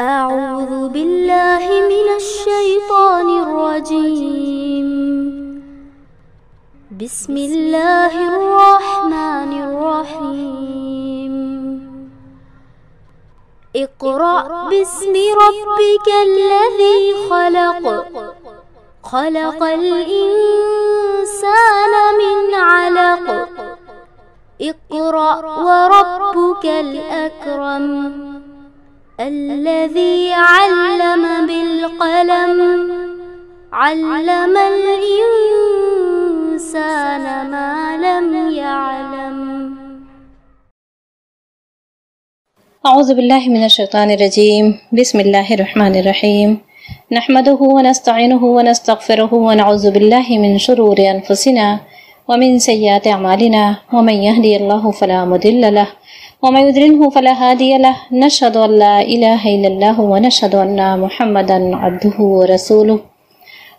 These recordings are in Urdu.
أعوذ بالله من الشيطان الرجيم. بسم الله الرحمن الرحيم. اقرأ باسم ربك الذي خلق خلق الإنسان من علق اقرأ وربك الأكرم الذي علم بالقلم علم الإنسان ما لم يعلم. اعوذ باللہ من الشیطان الرجیم. بسم اللہ الرحمن الرحیم. نحمده ونستعینه ونستغفره ونعوذ باللہ من شرور انفسنا ومن سیئات اعمالنا ومن يهدي الله فلا مضل له ومن يضلل فلا هادي له. نشهد ان لا اله الا الله ونشهد ان محمدا عبده ورسوله.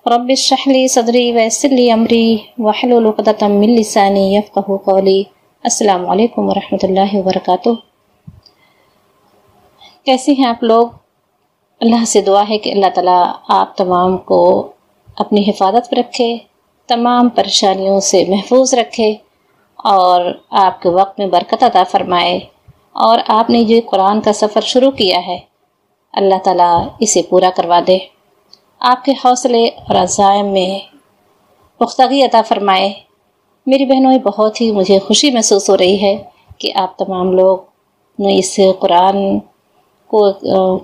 رب اشرح لي صدري ويسر لي امري واحلل عقدة من لساني يفقهوا قولي. السلام علیکم ورحمۃ اللہ وبرکاتہ. کیسے ہیں آپ لوگ؟ اللہ سے دعا ہے کہ اللہ تعالیٰ آپ تمام کو اپنی حفاظت پر رکھے، تمام پریشانیوں سے محفوظ رکھے اور آپ کے وقت میں برکت عطا فرمائے. اور آپ نے جو قرآن کا سفر شروع کیا ہے اللہ تعالیٰ اسے پورا کروا دے، آپ کے حوصلے اور عزائم میں پختگی عطا فرمائے. میری بہنوں، بہت ہی مجھے خوشی محسوس ہو رہی ہے کہ آپ تمام لوگ نے اس قرآن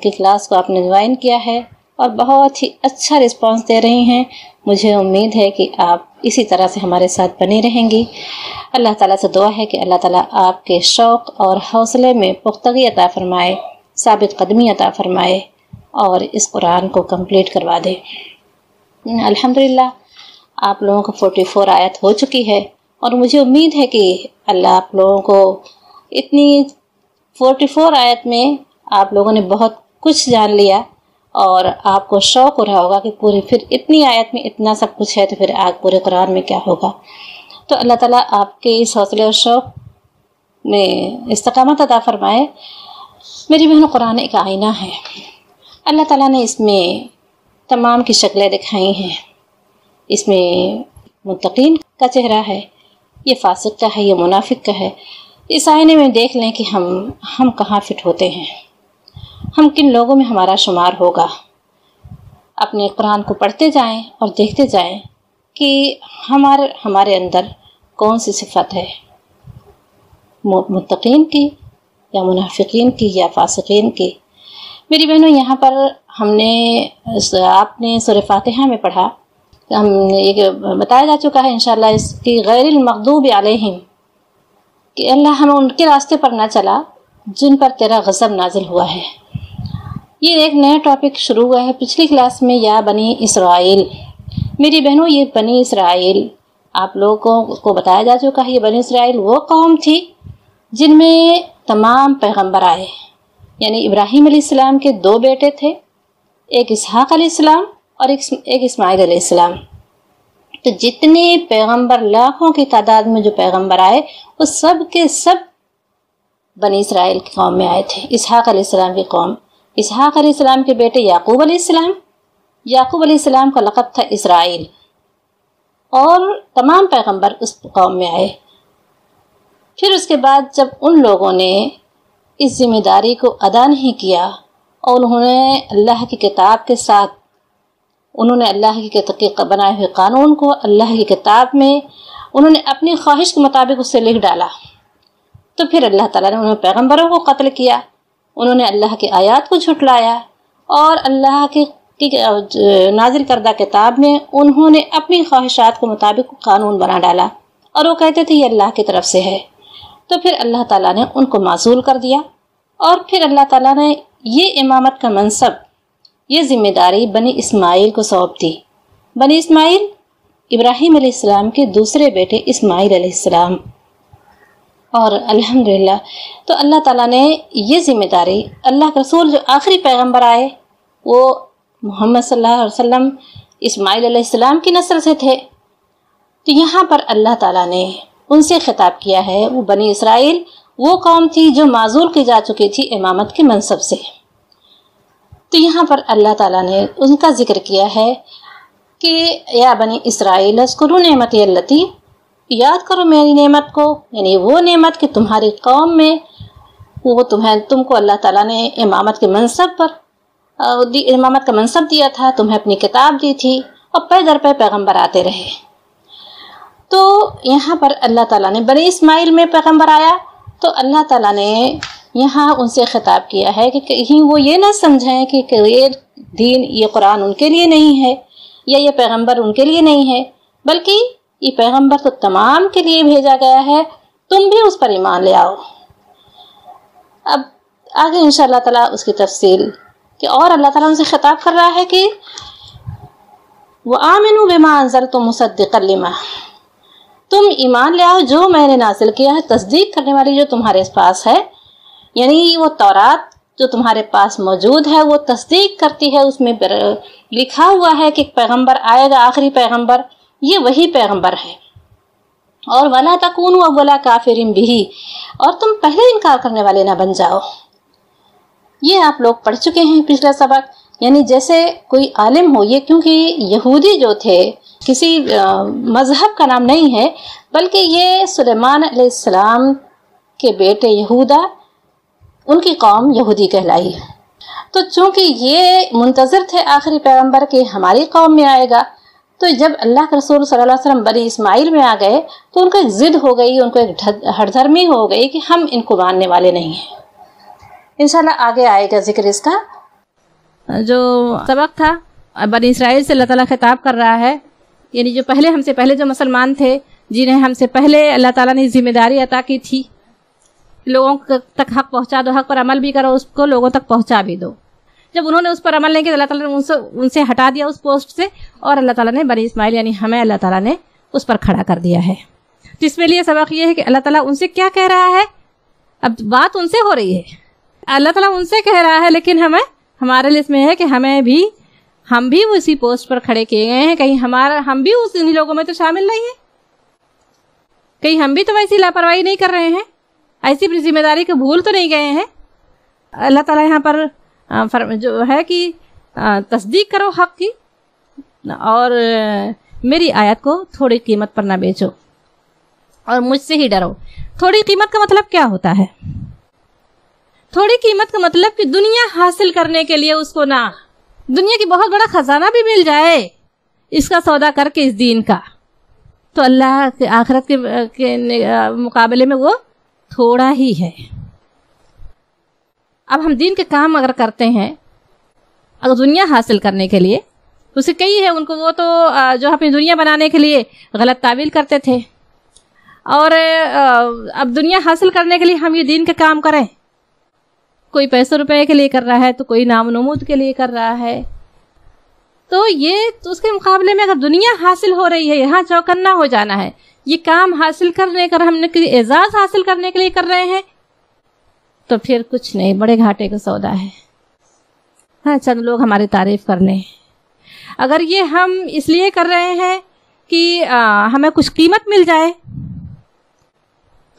کی کلاس کو آپ نے جوائن کیا ہے اور بہت ہی اچھا رسپانس دے رہی ہیں. مجھے امید ہے کہ آپ اسی طرح سے ہمارے ساتھ بنی رہیں گی. اللہ تعالیٰ سے دعا ہے کہ اللہ تعالیٰ آپ کے شوق اور حوصلے میں پختگی عطا فرمائے، ثابت قدمی عطا فرمائے اور اس قرآن کو کمپلیٹ کروا دے. الحمدللہ آپ لوگوں کو 44 آیت ہو چکی ہے اور مجھے امید ہے کہ اللہ آپ لوگوں کو اتنی 44 آیت میں آپ لوگوں نے بہت کچھ جان لیا اور آپ کو شوق ہو رہا ہوگا کہ پورے پھر اتنی آیت میں اتنا سب کچھ ہے تو پھر آج پورے قرآن میں کیا ہوگا. تو اللہ تعالیٰ آپ کے اس حوصلے اور شوق میں استقامت عطا فرمائے. میری بہن، قرآن ایک آئینہ ہے. اللہ تعالیٰ نے اس میں تمام کی شکلیں دکھائی ہیں. اس میں متقین کا چہرہ ہے، یہ فاسق کا ہے، یہ منافق کا ہے. اس آئینے میں دیکھ لیں کہ ہم کہاں فٹ ہوتے ہیں، ہم کن لوگوں میں ہمارا شمار ہوگا. اپنے قرآن کو پڑھتے جائیں اور دیکھتے جائیں کہ ہمارے اندر کون سی صفت ہے، متقین کی یا منافقین کی یا فاسقین کی. میری بہنوں، یہاں پر آپ نے سورہ فاتحہ میں پڑھا، ہم یہ بتایا جا چکا ہے انشاءاللہ اس کی غیر المغضوب علیہم، کہ اللہ ہمیں ان کے راستے پر نہ چلا جن پر تیرا غضب نازل ہوا ہے. یہ ایک نیا ٹاپک شروع ہوا ہے پچھلی کلاس میں، یا بنی اسرائیل. میری بہنوں، یہ بنی اسرائیل آپ لوگوں کو بتایا جا چکا ہے. یہ بنی اسرائیل وہ قوم تھی جن میں تمام پیغمبر آئے، یعنی ابراہیم علیہ السلام کے 2 بیٹے تھے، ایک اسحاق علیہ السلام اور ایک اسماعیل علیہ السلام. تو جتنے پیغمبر، لاکھوں کی تعداد میں جو پیغمبر آئے وہ سب کے سب بنی اسرائیل کی قوم میں آئے تھے. اسحاق علیہ السلام کی قوم، اسحاق علیہ السلام کے بیٹے یعقوب علیہ السلام، یعقوب علیہ السلام کا لقب تھا اسرائیل، اور تمام پیغمبر اس قوم میں آئے. پھر اس کے بعد جب ان لوگوں نے اس ذمہ داری کو ادا نہیں کیا اور انہوں نے اللہ کی کتاب کے ساتھ، انہوں نے اللہ کی بنائے ہوئے قانون کو اللہ کی کتاب میں انہوں نے اپنی خواہش کے مطابق اسے لکھ ڈالا، تو پھر اللہ تعالیٰ نے انہوں نے پیغمبروں کو قتل کیا، انہوں نے اللہ کی آیات کو جھٹلایا اور اللہ کی نازل کردہ کتاب میں انہوں نے اپنی خواہشات کے مطابق قانون بنا ڈالا اور وہ کہتے تھے یہ اللہ کی طرف سے ہے. تو پھر اللہ تعالیٰ نے ان کو معزول کر دیا اور پھر اللہ تعالیٰ نے یہ امامت کا منصب، یہ ذمہ داری بنی اسماعیل کو سونپ دی. بنی اسماعیل ابراہیم علیہ السلام کے دوسرے بیٹے اسماعیل علیہ السلام. اور الحمدللہ تو اللہ تعالیٰ نے یہ ذمہ داری، اللہ کے رسول جو آخری پیغمبر آئے وہ محمد صلی اللہ علیہ وسلم اسماعیل علیہ السلام کی نسل سے تھے. تو یہاں پر اللہ تعالیٰ نے ان سے خطاب کیا ہے. وہ بنی اسرائیل وہ قوم تھی جو معزول کی جا چکی تھی امامت کے منصب سے. تو یہاں پر اللہ تعالیٰ نے ان کا ذکر کیا ہے کہ یا بنی اسرائیل اذکروا نعمتی اللتی، یاد کرو میری نعمت کو، یعنی وہ نعمت کہ تمہاری قوم میں وہ تم کو اللہ تعالیٰ نے امامت کے منصب پر امامت کا منصب دیا تھا، تمہیں اپنی کتاب دی تھی اور پے در پے پیغمبر آتے رہے۔ تو یہاں پر اللہ تعالیٰ نے بنی اسماعیل میں پیغمبر آیا تو اللہ تعالیٰ نے یہاں ان سے خطاب کیا ہے کہ کہیں وہ یہ نہ سمجھیں کہ یہ دین، یہ قرآن ان کے لیے نہیں ہے یا یہ پیغمبر ان کے لیے نہیں ہے، بلکہ یہ پیغمبر تو تمام کے لیے بھیجا گیا ہے، تم بھی اس پر ایمان لے آؤ۔ اب آگے انشاءاللہ تعالیٰ اس کی تفصیل کہ اور اللہ تعالیٰ ان سے خطاب کر رہا ہے کہ وَآمِنُوا بِمَا أَنزَلْتُ مُصَدِّقًا لِمَا، تم ایمان لے آؤ جو میں نے نازل کیا ہے، تصدیق کرنے والی جو تمہارے پاس ہے، یعنی وہ تورات جو تمہارے پاس موجود ہے وہ تصدیق کرتی ہے، اس میں لکھا ہوا ہے کہ پیغمبر آئے گا، آخری پیغمبر یہ وہی پیغمبر ہے۔ اور وَلَا تَكُونُوا أَوَّلَ كَافِرٍ بِهِ، اور تم پہلے انکار کرنے والے نہ بن جاؤ۔ یہ آپ لوگ پڑھ چکے ہیں پچھلا سبق، یعنی جیسے کوئی عالم ہو، یہ کیونکہ یہودی جو تھے کسی مذہب کا نام نہیں ہے، بلکہ یہ سلیمان علیہ السلام کے بیٹے یہودا، ان کی قوم یہودی کہلائی۔ تو چونکہ یہ منتظر تھے آخری پیغمبر کے ہماری قوم میں آئے گا، تو جب اللہ کے رسول صلی اللہ علیہ وسلم بنی اسماعیل میں آ گئے تو ان کو ایک ضد ہو گئی، ان کو ایک ہٹ دھرمی ہو گئی کہ ہم ان کو ماننے والے نہیں ہیں۔ انشاءاللہ آگے آئے گا ذکر اس کا۔ جو سبق تھا بنی اسرائیل سے اللہ تعالیٰ خطاب کر رہا ہے، یعنی جو ہم سے پہلے جو مسلمان تھے، جنہیں ہم سے پہلے اللہ تعالیٰ نے ذمہ داری عطا کی تھی، لوگوں تک حق پہنچا دو، حق پر عمل بھی کرو، اس کو لوگوں تک پہنچا بھی دو۔ جب انہوں نے اس پر عمل نہیں کیا، اللہ تعالیٰ نے ان سے ہٹا دیا اس پوسٹ سے، اور اللہ تعالیٰ نے بنی اسماعیل یعنی ہمیں اللہ تعالیٰ نے اس پر کھڑا کر دیا ہے۔ تو اس میں لیے سبق یہ ہے کہ اللہ تعالیٰ ان سے کیا کہہ رہا ہے، اب بات ان سے ہو رہی ہے، اللہ تعالیٰ ان سے کہہ رہا ہے، لیکن ہمارے لیے اس میں ہے کہ ہم بھی اسی پوسٹ پر کھڑے کیے گئے ہیں، کہیں ہم بھی انہی لوگوں میں تو شامل نہیں ہیں، کہیں ہم بھی تو ایسی لاپرواہی نہیں کر رہے ہیں، ایسی ذمہ داری کو بھول تو نہیں گئے ہیں۔ اللہ تعالیٰ یہاں پر جو ہے کہ تصدیق کرو حق کی، اور میری آیت کو تھوڑی قیمت پر نہ بیچو، اور مجھ سے ہی ڈرو۔ تھوڑی قیمت کا مطلب کیا ہوتا ہے؟ تھوڑی قیمت کا مطلب کہ دنیا حاصل کرنے کے لیے اس کو نہ، دنیا کی بہت بڑا خزانہ بھی مل جائے اس کا سودا کر کے اس دین کا، تو اللہ کے آخرت کے مقابلے میں وہ تھوڑا ہی ہے۔ اب ہم دین کے کام اگر کرتے ہیں اگر دنیا حاصل کرنے کے لیے، اسے کئی ہے ان کو، وہ تو جو اپنی دنیا بنانے کے لیے غلط تعویل کرتے تھے، اور اب دنیا حاصل کرنے کے لیے ہم یہ دین کے کام کریں، کوئی پیسے روپے کے لیے کر رہا ہے تو کوئی نام و نمود کے لیے کر رہا ہے، تو اس کے مقابلے میں اگر دنیا حاصل ہو رہی ہے، یہاں چوکنا ہو جانا ہے، یہ کام حاصل کرنے کا ہم نے اعزاز حاصل کرنے کے لیے کر رہے ہیں، تو پھر کچھ نہیں، بڑے گھاٹے کا سودا ہے۔ ہاں، چند لوگ ہماری تعریف کر لیں، اگر یہ ہم اس لیے کر رہے ہیں کہ ہمیں کچھ قیمت مل جائے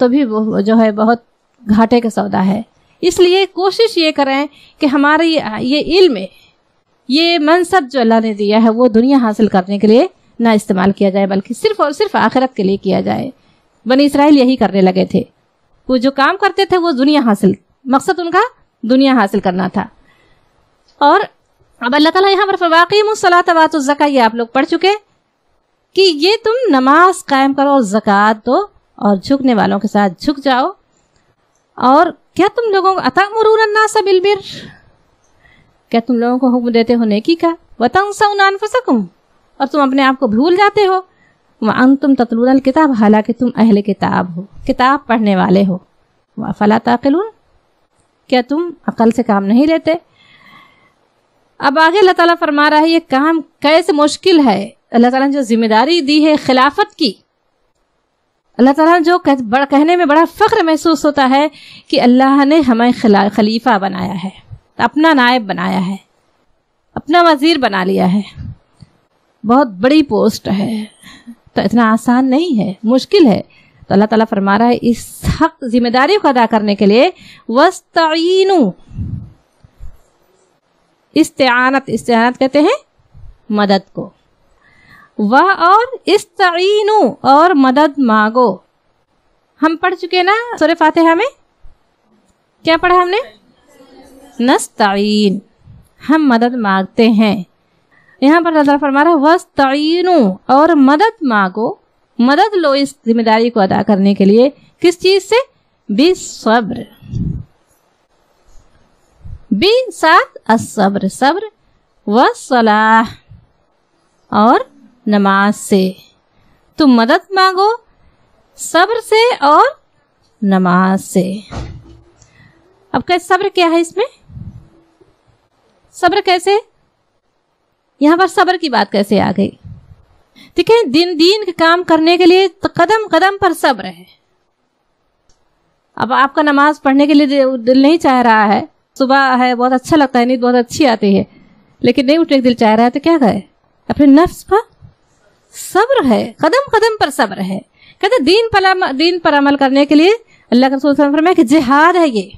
تو بھی وہ جو ہے بہت گھاٹے کا سودا ہے۔ اس لیے کوشش یہ کریں کہ ہمارے یہ علم، یہ منصب جو اللہ نے دیا ہے وہ دنیا حاصل کرنے کے لیے نہ استعمال کیا جائے، بلکہ صرف اور صرف آخرت کے لیے کیا جائے۔ بنی اسرائیل یہی کرنے لگے تھے، وہ جو کام کرتے تھے وہ دنیا حاصل، مقصد ان کا دنیا حاصل کرنا تھا۔ اور اب اللہ تعالیٰ یہاں پر فَوَاقِيمُوا الصَّلَاةَ وَآتُوا الزَّكَاةَ، یہ آپ لوگ پڑھ چکے کہ یہ تم نماز قائم کرو اور زکوٰۃ دو اور جھکنے والوں کے ساتھ جھک جاؤ۔ اور کیا تم لوگوں کو أَتَأْمُرُونَ النَّاسَ بِالْبِرِّ، کیا تم لوگوں کو حکم دیتے ہو نیکی کا، وَتَنْسَوْنَ أَنفُسَكُمْ، اور تم اپنے آپ کو بھول جاتے ہو، وَأَنْتُمْ تَتْلُونَ الْكِتَابَ، حالانکہ تم اہل کتاب ہو، کتاب پڑھنے والے ہو، وَأَفَلَا تَعْقِلُونَ، کیا تم عقل سے کام نہیں لیتے؟ اب آگے اللہ تعالیٰ فرما رہا ہے یہ کام کیسے مشکل ہے۔ اللہ تعالیٰ نے جو ذمہ داری دی ہے خلافت کی، اللہ تعالیٰ جو کہنے میں بڑا فخر محسوس ہوتا ہے کہ اللہ نے ہمیں خلیفہ بنایا ہے، اپنا نائب بنایا ہے، اپنا وزیر بنا لیا ہے، بہت بڑی پوسٹ ہے، تو اتنا آسان نہیں ہے، مشکل ہے۔ تو اللہ تعالیٰ فرما رہا ہے اس حق ذمہ داری کو ادا کرنے کے لیے وَاسْتَعِینُوا، استعانت کہتے ہیں مدد کو. وہ اور استعینو اور مدد مانگو. ہم پڑھ چکے نا سورہ فاتحہ میں کیا پڑھا ہم نے؟ نستعین، ہم مدد مانگتے ہیں. یہاں پر اللہ فرما رہا ہے وستعینو اور مدد مانگو، مدد لو اس ذمہ داری کو ادا کرنے کے لیے. کس چیز سے؟ بالصبر، بی ساتھ الصبر، صبر، والصلاح اور نماز سے. تم مدد مانگو صبر سے اور نماز سے. اب کہ صبر کیا ہے اس میں؟ صبر کیسے؟ یہاں پر صبر کی بات کیسے آ گئی؟ ٹھیک ہے، دین کے کام کرنے کے لیے قدم قدم پر صبر ہے. اب آپ کا نماز پڑھنے کے لیے دل نہیں چاہ رہا ہے، صبح ہے بہت اچھا لگتا ہے، نیند بہت اچھی آتی ہے، لیکن نہیں اٹھنے کا دل چاہ رہا ہے تو کیا کرے؟ اپنے نفس پر صبر ہے، قدم قدم پر صبر ہے. کہتے دین پر عمل کرنے کے لیے اللہ کے رسول صلی اللہ علیہ وسلم فرمایا کہ جہاد ہے، یہ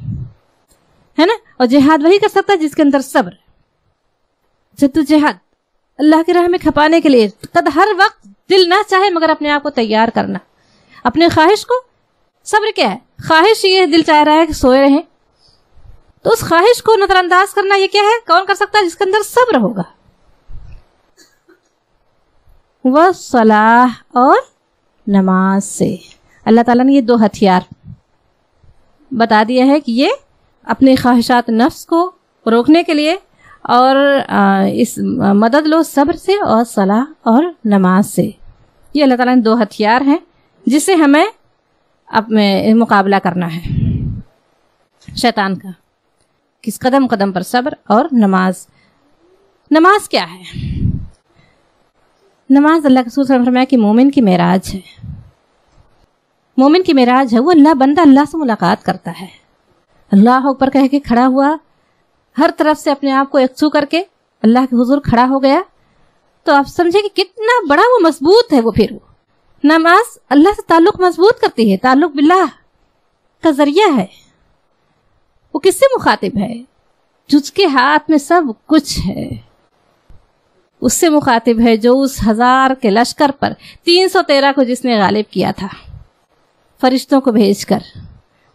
ہے نا، اور جہاد وہی کر سکتا ہے جس کے اندر صبر. جہاد اللہ کی راہ میں کھپانے کے لیے ہر وقت دل نہ چاہے مگر اپنے آپ کو تیار کرنا. اپنے خواہش کو، صبر کیا ہے؟ خواہش یہ دل چاہ رہا ہے کہ سوئے رہیں، تو اس خواہش کو نظر انداز کرنا یہ کیا ہے؟ کون کر سکتا ہے؟ جس کے اندر صبر ہوگا. والصلاح اور نماز سے. اللہ تعالیٰ نے یہ دو ہتھیار بتا دیا ہے کہ یہ اپنی خواہشات نفس کو روکنے کے لیے، اور اس مدد لو صبر سے اور صلاح اور نماز سے. یہ اللہ تعالیٰ نے دو ہتھیار ہیں جس سے ہمیں اپنے مقابلہ کرنا ہے شیطان کا. کس قدم قدم پر صبر اور نماز. نماز کیا ہے؟ نماز اللہ کے رسول صلی اللہ علیہ وسلم نے فرمایا کہ مومن کی معراج ہے. مومن کی معراج ہے، وہ بندہ اللہ سے ملاقات کرتا ہے. اللہ اکبر کہہ کے کھڑا ہوا، ہر طرف سے اپنے آپ کو یکسو کر کے اللہ کے حضور کھڑا ہو گیا، تو آپ سمجھے کہ کتنا بڑا وہ مضبوط ہے. وہ پھر نماز اللہ سے تعلق مضبوط کرتی ہے، تعلق باللہ کا ذریعہ ہے. وہ کس سے مخاطب ہے؟ جس کے ہاتھ میں سب کچھ ہے، اس سے مخاطب ہے جو اس 1000 کے لشکر پر 313 کو جس نے غالب کیا تھا فرشتوں کو بھیج کر.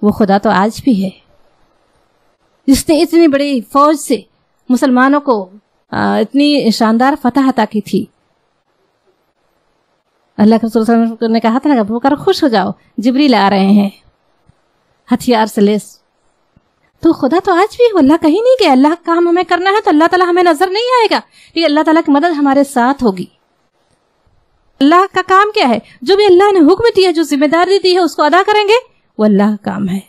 وہ خدا تو آج بھی ہے جس نے اتنی بڑی فوج سے مسلمانوں کو اتنی شاندار فتح عطا کی تھی. اللہ کے رسول صلی اللہ علیہ وسلم نے کہا تھا نا ابو بکر خوش ہو جاؤ، جبریل آ رہے ہیں ہتھیار سے لیس. تو خدا تو آج بھی، اللہ کہیں نہیں گیا. اللہ کا کام ہمیں کرنا ہے تو اللہ تعالیٰ ہمیں نظر نہیں آئے گا، لیکن اللہ تعالیٰ کی مدد ہمارے ساتھ ہوگی. اللہ کا کام کیا ہے؟ جو بھی اللہ نے حکم دیا، جو ذمہ داری دی ہے اس کو ادا کریں گے، وہ اللہ کا کام ہے.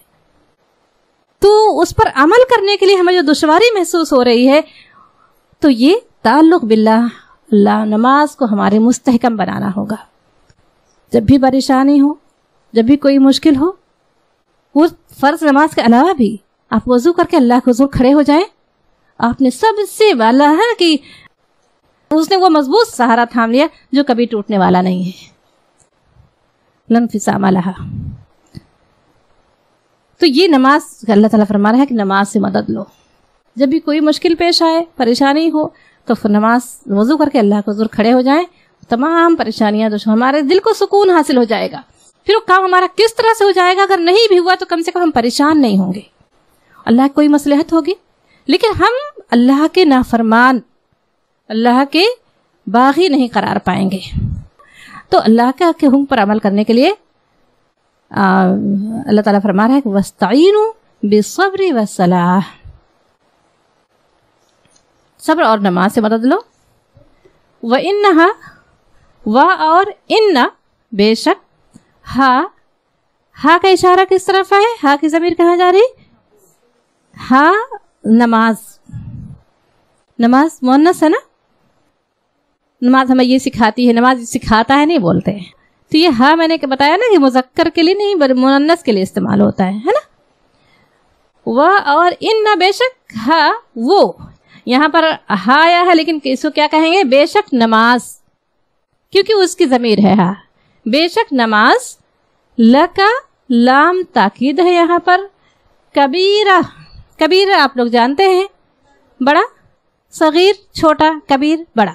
تو اس پر عمل کرنے کے لیے ہمیں جو دشواری محسوس ہو رہی ہے، تو یہ تعلق باللہ، اللہ، نماز کو ہمارے مستحکم بنانا ہوگا. جب بھی پریشانی ہو، جب بھی کوئی مشکل ہو، وہ فرض نماز کے علاوہ بھی آپ وضو کر کے اللہ کے حضور کھڑے ہو جائیں. آپ نے سب سے والا ہے کہ اس نے وہ مضبوط سہارا تھام لیا جو کبھی ٹوٹنے والا نہیں ہے. لن انفصام لہا. تو یہ نماز اللہ تعالیٰ فرما رہا ہے کہ نماز سے مدد لو. جب بھی کوئی مشکل پیش آئے، پریشانی ہو، تو پھر نماز وضو کر کے اللہ کے حضور کھڑے ہو جائیں. تمام پریشانیاں ہمارے دل کو سکون حاصل ہو جائے گا. پھر وہ کام ہمارا کس طرح سے ہو جائے گا؟ اگر نہیں بھی ہوا تو کم سے کم ہم پریشان نہیں ہوں گے. اللہ کی کوئی مصلحت ہوگی، لیکن ہم اللہ کے نافرمان، اللہ کے باغی نہیں قرار پائیں گے. تو اللہ کے حکم پر عمل کرنے کے لیے اللہ تعالیٰ فرما رہا ہے کہ وَاسْتَعِينُوا بِالصَّبْرِ وَالصَّلَاحِ. صبر اور نماز سے مدد لو. وَإِنَّهَا، و اور ان، بے شک، ہا کا اشارہ کس طرف ہے؟ ہا کی ضمیر کہاں جا رہی؟ ہا نماز. نماز مؤنث ہے نا، نماز ہمیں یہ سکھاتی ہے، نماز سکھاتا ہے نہیں بولتے ہیں. تو یہ ہا میں نے بتایا نا کہ مذکر کے لیے نہیں بلکہ مؤنث کے لیے استعمال ہوتا ہے نا. و اور ان، بے شک، ہا وہ. یہاں پر ہا آیا ہے لیکن اس کو کیا کہیں گے؟ بے شک نماز، کیونکہ اس کی ضمیر ہے ہا. بے شک نماز، لکا لام تاکید ہے یہاں پر. کبیرہ، کبیرہ آپ لوگ جانتے ہیں، بڑا صغیر چھوٹا، کبیر بڑا.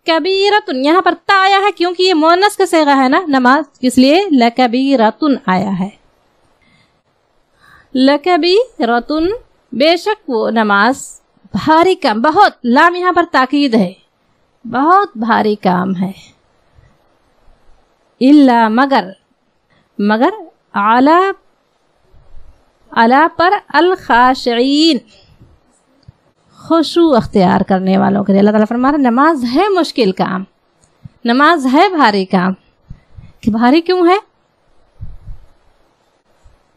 کبیرتن یہاں پر تا آیا ہے کیونکہ یہ مؤنث کا صیغہ ہے نا نماز، اس لیے لکبیرتن آیا ہے. لکبیرتن بے شک وہ نماز بھاری کام، بہت، لام یہاں پر تاکید ہے، بہت بھاری کام ہے. الا مگر اعلی پر الخاشعین خشوع اختیار کرنے والوں کے لیے. اللہ تعالیٰ فرما رہا ہے نماز ہے مشکل کام، نماز ہے بھاری کام. کہ بھاری کیوں ہے؟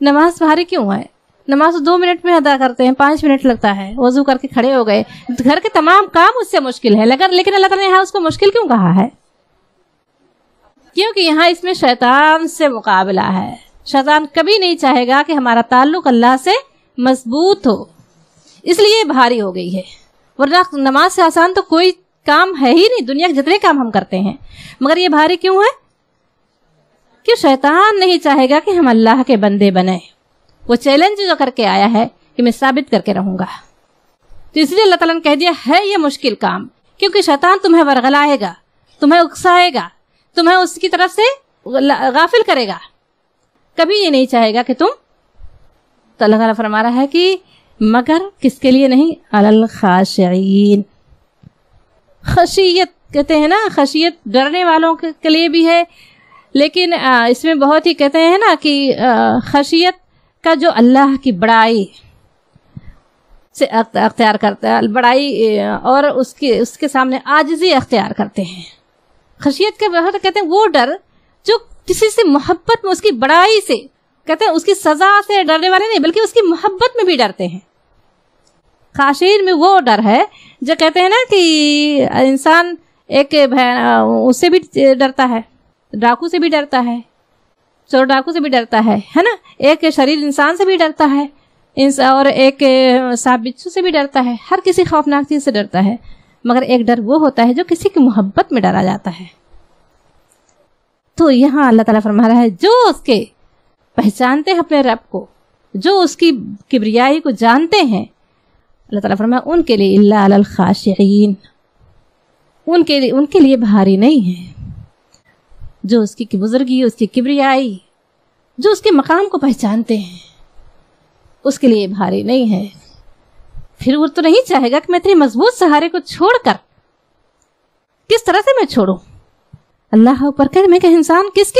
نماز بھاری کیوں ہے؟ نماز 2 منٹ میں ادا کرتے ہیں، 5 منٹ لگتا ہے، وضو کر کے کھڑے ہو گئے، گھر کے تمام کام اس سے مشکل ہے. لیکن اللہ تعالیٰ نے یہاں اس کو مشکل کیوں کہا ہے؟ کیونکہ یہاں اس میں شیطان سے مقابلہ ہے. شیطان کبھی نہیں چاہے گا کہ ہمارا تعلق اللہ سے مضبوط ہو، اس لیے بھاری ہو گئی ہے. ورنہ نماز سے آسان تو کوئی کام ہے ہی نہیں، دنیا کے جتنے کام ہم کرتے ہیں. مگر یہ بھاری کیوں ہے؟ کہ شیطان نہیں چاہے گا کہ ہم اللہ کے بندے بنیں. وہ چیلنج جو کر کے آیا ہے کہ میں ثابت کر کے رہوں گا، تو اس لیے اللہ تعالیٰ نے کہہ دیا ہے یہ مشکل کام. کیونکہ شیطان تمہیں ورغلائے گا، تمہیں اکسائے گا، تمہیں اس کی طرف سے غافل کرے گا. کبھی یہ نہیں چاہے گا کہ تم. تو اللہ تعالیٰ فرما رہا ہے کہ مگر کس کے لیے نہیں؟ الخاشعین. خشیت کہتے ہیں نا، خشیت ڈرنے والوں کے لیے بھی ہے، لیکن اس میں بہت ہی کہتے ہیں نا کہ خشیت کا جو اللہ کی بڑائی سے اختیار کرتا ہے، بڑائی اور اس کے سامنے عاجزی اختیار کرتے ہیں. خشیت کے بہت کہتے ہیں وہ ڈر جو کسی سے محبت میں، اس کی بڑائی سے، کہتے ہیں اس کی سزا سے ڈرنے والے نہیں بلکہ اس کی محبت میں بھی ڈرتے ہیں. خاشعین میں وہ ڈر ہے جو کہتے ہیں نا کہ انسان ایک اس سے بھی ڈرتا ہے، ڈاکو سے بھی ڈرتا ہے، چور ڈاکو سے بھی ڈرتا ہے نا، ایک شریر انسان سے بھی ڈرتا ہے، اور ایک سانپ بچھو سے بھی ڈرتا ہے. ہر کسی خوفناک چیز سے ڈرتا ہے. مگر ایک ڈر وہ ہوتا ہے جو کسی کی محبت میں ڈرا جاتا ہے. تو یہاں اللہ تعالیٰ فرما رہا ہے جو اس کے پہچانتے ہیں اپنے رب کو، جو اس کی کبریائی کو جانتے ہیں، اللہ تعالیٰ فرمایا ان کے لیے الا علی الخاشعین، ان کے لیے بھاری نہیں ہے. جو اس کی بزرگی، اس کی کبریائی، جو اس کے مقام کو پہچانتے ہیں، اس کے لیے بھاری نہیں ہے. پھر وہ تو نہیں چاہے گا کہ میں اتنے مضبوط سہارے کو چھوڑ کر کس طرح سے میں چھوڑوں. اللہ اوپر کہ انسان کس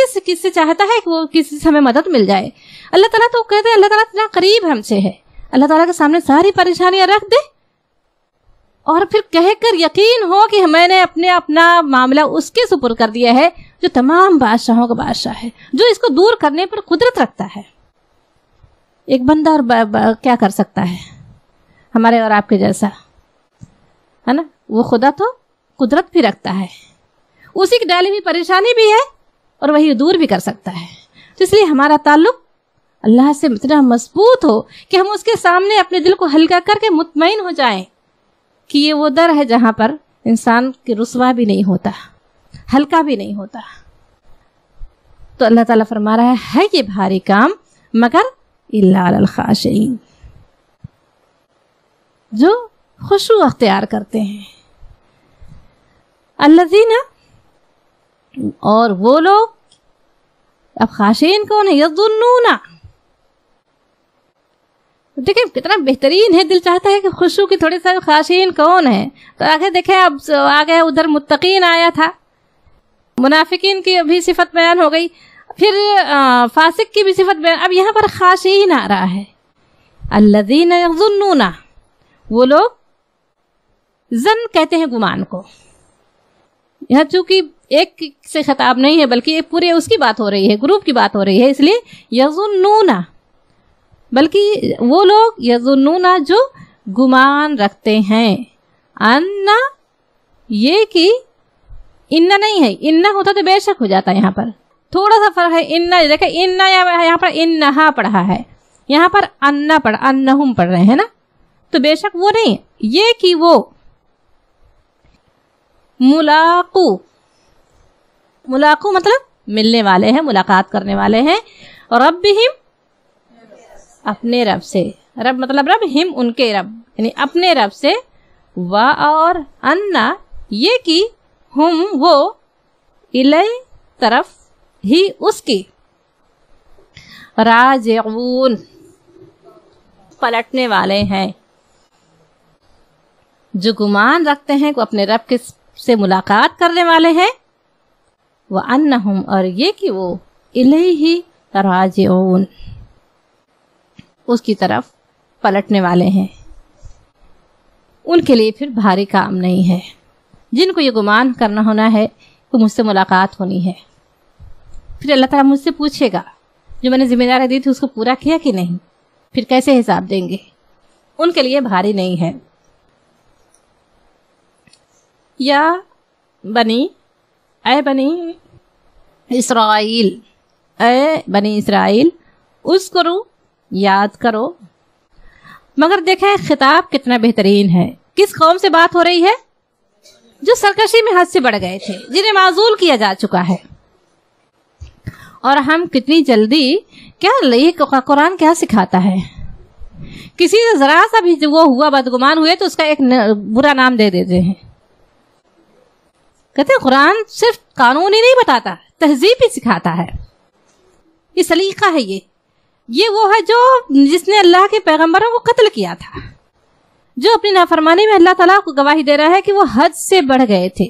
سے چاہتا ہے کہ وہ کسی سے ہمیں مدد مل جائے. اللہ تعالیٰ تو کہتے ہیں اللہ تعالیٰ اتنا قریب ہم سے ہے. اللہ تعالیٰ کے سامنے ساری پریشانیاں رکھ دے اور پھر کہہ کر یقین ہو کہ میں نے اپنا معاملہ اس کے سپر کر دیا ہے جو تمام بادشاہوں کا بادشاہ ہے، جو اس کو دور کرنے پر قدرت رکھتا ہے. ایک بندہ اور کیا کر سکتا ہے ہمارے اور آپ کے جیسا، ہے نا؟ وہ خدا تو قدرت بھی رکھتا ہے، اسی کی ڈالی ہوئی پریشانی بھی ہے اور وہی دور بھی کر سکتا ہے. تو اس لیے ہمارا تعلق اللہ سے اتنا مضبوط ہو کہ ہم اس کے سامنے اپنے دل کو ہلکا کر کے مطمئن ہو جائیں کہ یہ وہ در ہے جہاں پر انسان کی رسوا بھی نہیں ہوتا، ہلکا بھی نہیں ہوتا. تو اللہ تعالیٰ فرما رہا ہے یہ بھاری کام مگر الا علی الخاشعین، جو خشوع اختیار کرتے ہیں. الذین، اور وہ لوگ، اب خاشعین کون ہے؟ یظنون. دیکھیں کتنا بہترین ہے، دل چاہتا ہے کہ خشوع کی تھوڑی سا خاشعین کون ہے. تو آگے دیکھیں، اب آگے ادھر متقین آیا تھا، منافقین کی بھی صفت بیان ہو گئی، پھر فاسق کی بھی صفت بیان. اب یہاں پر خاشعین آ رہا ہے. الذین یظنون، وہ لوگ، ظن کہتے ہیں گمان کو. یہاں چونکہ ایک سے خطاب نہیں ہے بلکہ پورے اس کی بات ہو رہی ہے، گروپ کی بات ہو رہی ہے، اس لیے یظنون، بلکہ وہ لوگ یظنون جو گمان رکھتے ہیں. ان، یہ کہ ان نہیں ہے، ان ہوتا تو بے شک ہو جاتا. یہاں پر تھوڑا سا فرق ہے. ان دیکھیں، ان یہاں پر انہا پڑھا ہے، یہاں پر ان پڑھا، انہم پڑھ رہے ہیں نا، تو بے شک وہ نہیں، یہ کہ وہ ملاقو مطلب ملنے والے ہیں، ملاقات کرنے والے ہیں. ربہم، اپنے رب سے. رب مطلب رب، ہم ان کے رب، یعنی اپنے رب سے و اور انا یہ کہ ہم وہ الی طرف ہی اس کی راجعون پلٹنے والے ہیں، جو گمان رکھتے ہیں کہ اپنے رب سے ملاقات کرنے والے ہیں، وَأَنَّهُمْ اور یہ کہ وہ الیہ راجعون اس کی طرف پلٹنے والے ہیں، ان کے لیے پھر بھاری کام نہیں ہے جن کو یہ گمان کرنا ہونا ہے کہ مجھ سے ملاقات ہونی ہے، پھر اللہ تعالیٰ مجھ سے پوچھے گا جو میں نے ذمہ داری دی تھی اس کو پورا کیا کہ نہیں، پھر کیسے حساب دیں گے، ان کے لیے بھاری نہیں ہے۔ یا بنی اے بنی اسرائیل، اے بنی اسرائیل اذکرو یاد کرو، مگر دیکھیں خطاب کتنا بہترین ہے، کس قوم سے بات ہو رہی ہے؟ جو سرکشی میں حد سے بڑھ گئے تھے، جنہیں معزول کیا جا چکا ہے، اور ہم کتنی جلدی کیا یہ قرآن کیا سکھاتا ہے، کسی سے ذرا سا بھی وہ ہوا بدگمان ہوئے تو اس کا ایک برا نام دے دیتے ہیں۔ کہتے ہیں قرآن صرف قانون ہی نہیں بتاتا، تہذیب بھی سکھاتا ہے، یہ سلیقہ ہے، یہ وہ ہے جو جس نے اللہ کے پیغمبروں کو قتل کیا تھا، جو اپنی نافرمانی میں اللہ تعالیٰ کو گواہی دے رہا ہے کہ وہ حد سے بڑھ گئے تھے،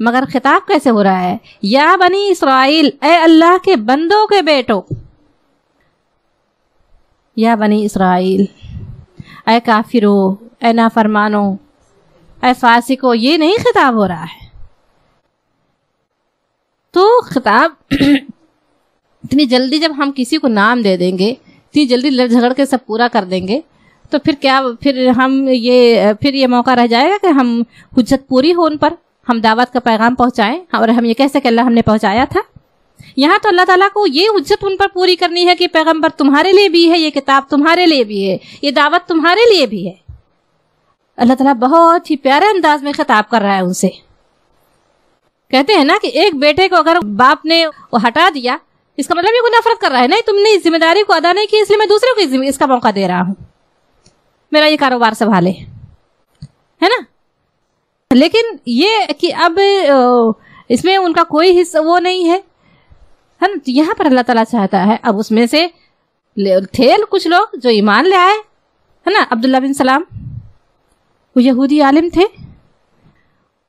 مگر خطاب کیسے ہو رہا ہے؟ یا بنی اسرائیل، اے اللہ کے بندوں کے بیٹو، یا بنی اسرائیل، اے کافرو، اے نافرمانو، اے فاسقو، یہ نہیں خطاب ہو رہا ہے۔ تو خطاب اتنی جلدی جب ہم کسی کو نام دے دیں گے، اتنی جلدی لڑ جھگڑ کے سب پورا کر دیں گے، تو پھر کیا پھر یہ موقع رہ جائے گا کہ ہم حجت پوری ہو ان پر، ہم دعوت کا پیغام پہنچائیں اور ہم یہ کہہ سکیں اللہ ہم نے پہنچایا تھا؟ یہاں تو اللہ تعالیٰ کو یہ حجت ان پر پوری کرنی ہے کہ پیغمبر تمہارے لیے بھی ہے، یہ کتاب تمہارے لیے بھی ہے، یہ دعوت تمہارے لیے بھی ہے۔ اللہ تعالیٰ بہت ہی پیارے انداز میں خطاب کر رہا ہے ان سے۔ کہتے ہیں نا کہ ایک بیٹے کو اگر باپ نے وہ ہٹا دیا، اس کا مطلب یہ کوئی نفرت کر رہا ہے، نہیں تم نے اس ذمہ داری کو ادا نہیں کی، اس لیے میں دوسرے کو اس کا موقع دے رہا ہوں، میرا یہ کاروبار سنبھالے، ہے نا۔ لیکن یہ کہ اب اس میں ان کا کوئی حصہ وہ نہیں ہے نا، یہاں پر اللہ تعالیٰ چاہتا ہے اب اس میں سے تھے کچھ لوگ جو ایمان لے آئے، ہے نا۔ عبداللہ بن سلام وہ یہودی عالم تھے،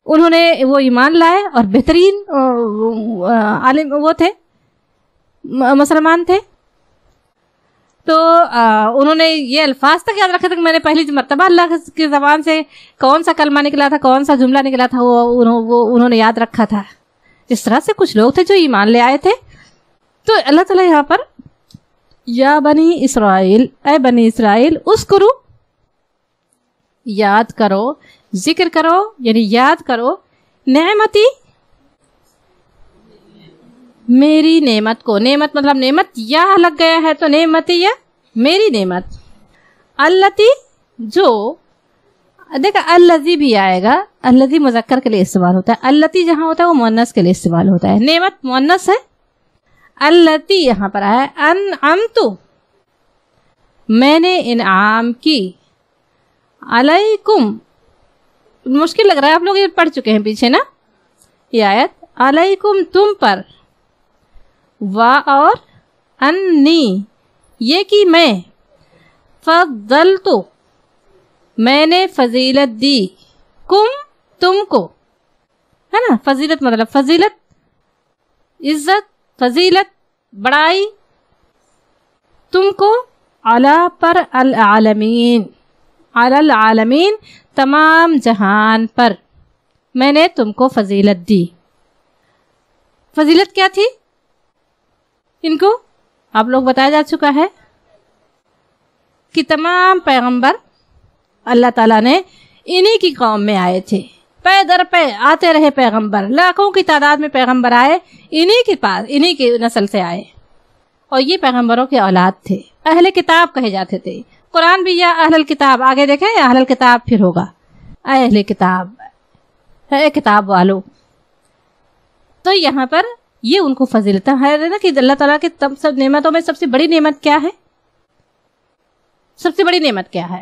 انہوں نے وہ ایمان لائے اور بہترین عالم وہ تھے، مسلمان تھے، تو انہوں نے یہ الفاظ تک یاد رکھے تھے کہ میں نے پہلی مرتبہ اللہ کی زبان سے کون سا کلمہ نکلا تھا، کون سا جملہ نکلا تھا، وہ انہوں نے یاد رکھا تھا۔ اس طرح سے کچھ لوگ تھے جو ایمان لے آئے تھے۔ تو اللہ تعالیٰ یہاں پر یا بنی اسرائیل، اے بنی اسرائیل اذکرو یاد کرو، ذکر کرو یعنی یاد کرو، نعمتی میری نعمت کو، نعمت مطلب نعمت یا لگ گیا ہے تو نعمتی یا میری نعمت، اللتی جو دیکھا الذی بھی آئے گا، الذی مذکر کے لیے استعمال ہوتا ہے، اللتی جہاں ہوتا ہے وہ مؤنث کے لیے استعمال ہوتا ہے، نعمت مؤنث ہے، اللتی یہاں پر آیا انعمتو میں نے انعام کی، علیکم مشکل لگ رہا ہے، آپ لوگ یہ پڑھ چکے ہیں پیچھے نا یہ آیت، علیکم تم پر، وا اور انی یہ کہ میں، فضلتو میں نے فضیلت دی، کم تم کو، ہے نا۔ فضیلت مطلب فضیلت، عزت، فضیلت، بڑائی، تم کو، علی پر العالمین، علی العالمین تمام جہان پر میں نے تم کو فضیلت دی۔ فضیلت کیا تھی ان کو؟ آپ لوگ بتایا جا چکا ہے کہ تمام پیغمبر اللہ تعالیٰ نے انہی کی قوم میں آئے تھے، پے در پے آتے رہے پیغمبر، لاکھوں کی تعداد میں پیغمبر آئے، انہی کے پاس، انہی کی نسل سے آئے، اور یہ پیغمبروں کے اولاد تھے، اہل کتاب کہے جاتے تھے۔ قرآن بھی یا اہل الکتاب آگے دیکھیں، یا اہل الکتاب پھر ہوگا، اہل کتاب، اے کتاب والو۔ تو یہاں پر یہ ان کو فضیلت ہے نا کہ اللہ تعالیٰ کے سب نعمتوں میں سب سے بڑی نعمت کیا ہے؟ سب سے بڑی نعمت کیا ہے؟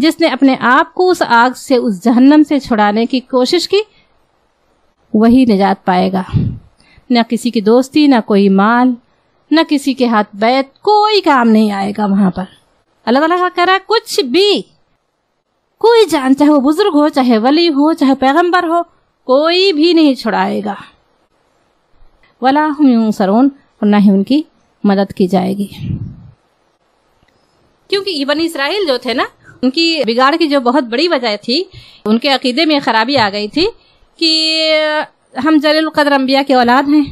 جس نے اپنے آپ کو اس آگ سے، اس جہنم سے چھڑانے کی کوشش کی، وہی نجات پائے گا۔ نہ کسی کی دوستی، نہ کوئی مال، نہ کسی کے ہاتھ بیت، کوئی کام نہیں آئے گا وہاں پر۔ اللہ تعالیٰ کا کہہ رہا ہے کچھ بھی، کوئی جان، چاہے وہ بزرگ ہو، چاہے ولی ہو، چاہے پیغمبر ہو، کوئی بھی نہیں چھڑائے گا۔ وَلَا هُمْ يُنصَرُونَ، اور نہ ہی ان کی مدد کی جائے گی۔ کیونکہ یہ بنی اسرائیل جو تھے نا، ان کی بگاڑ کی جو بہت بڑی وجہ تھی، ان کے عقیدے میں خرابی آ گئی تھی کہ ہم جلیل القدر انبیاء کے اولاد ہیں،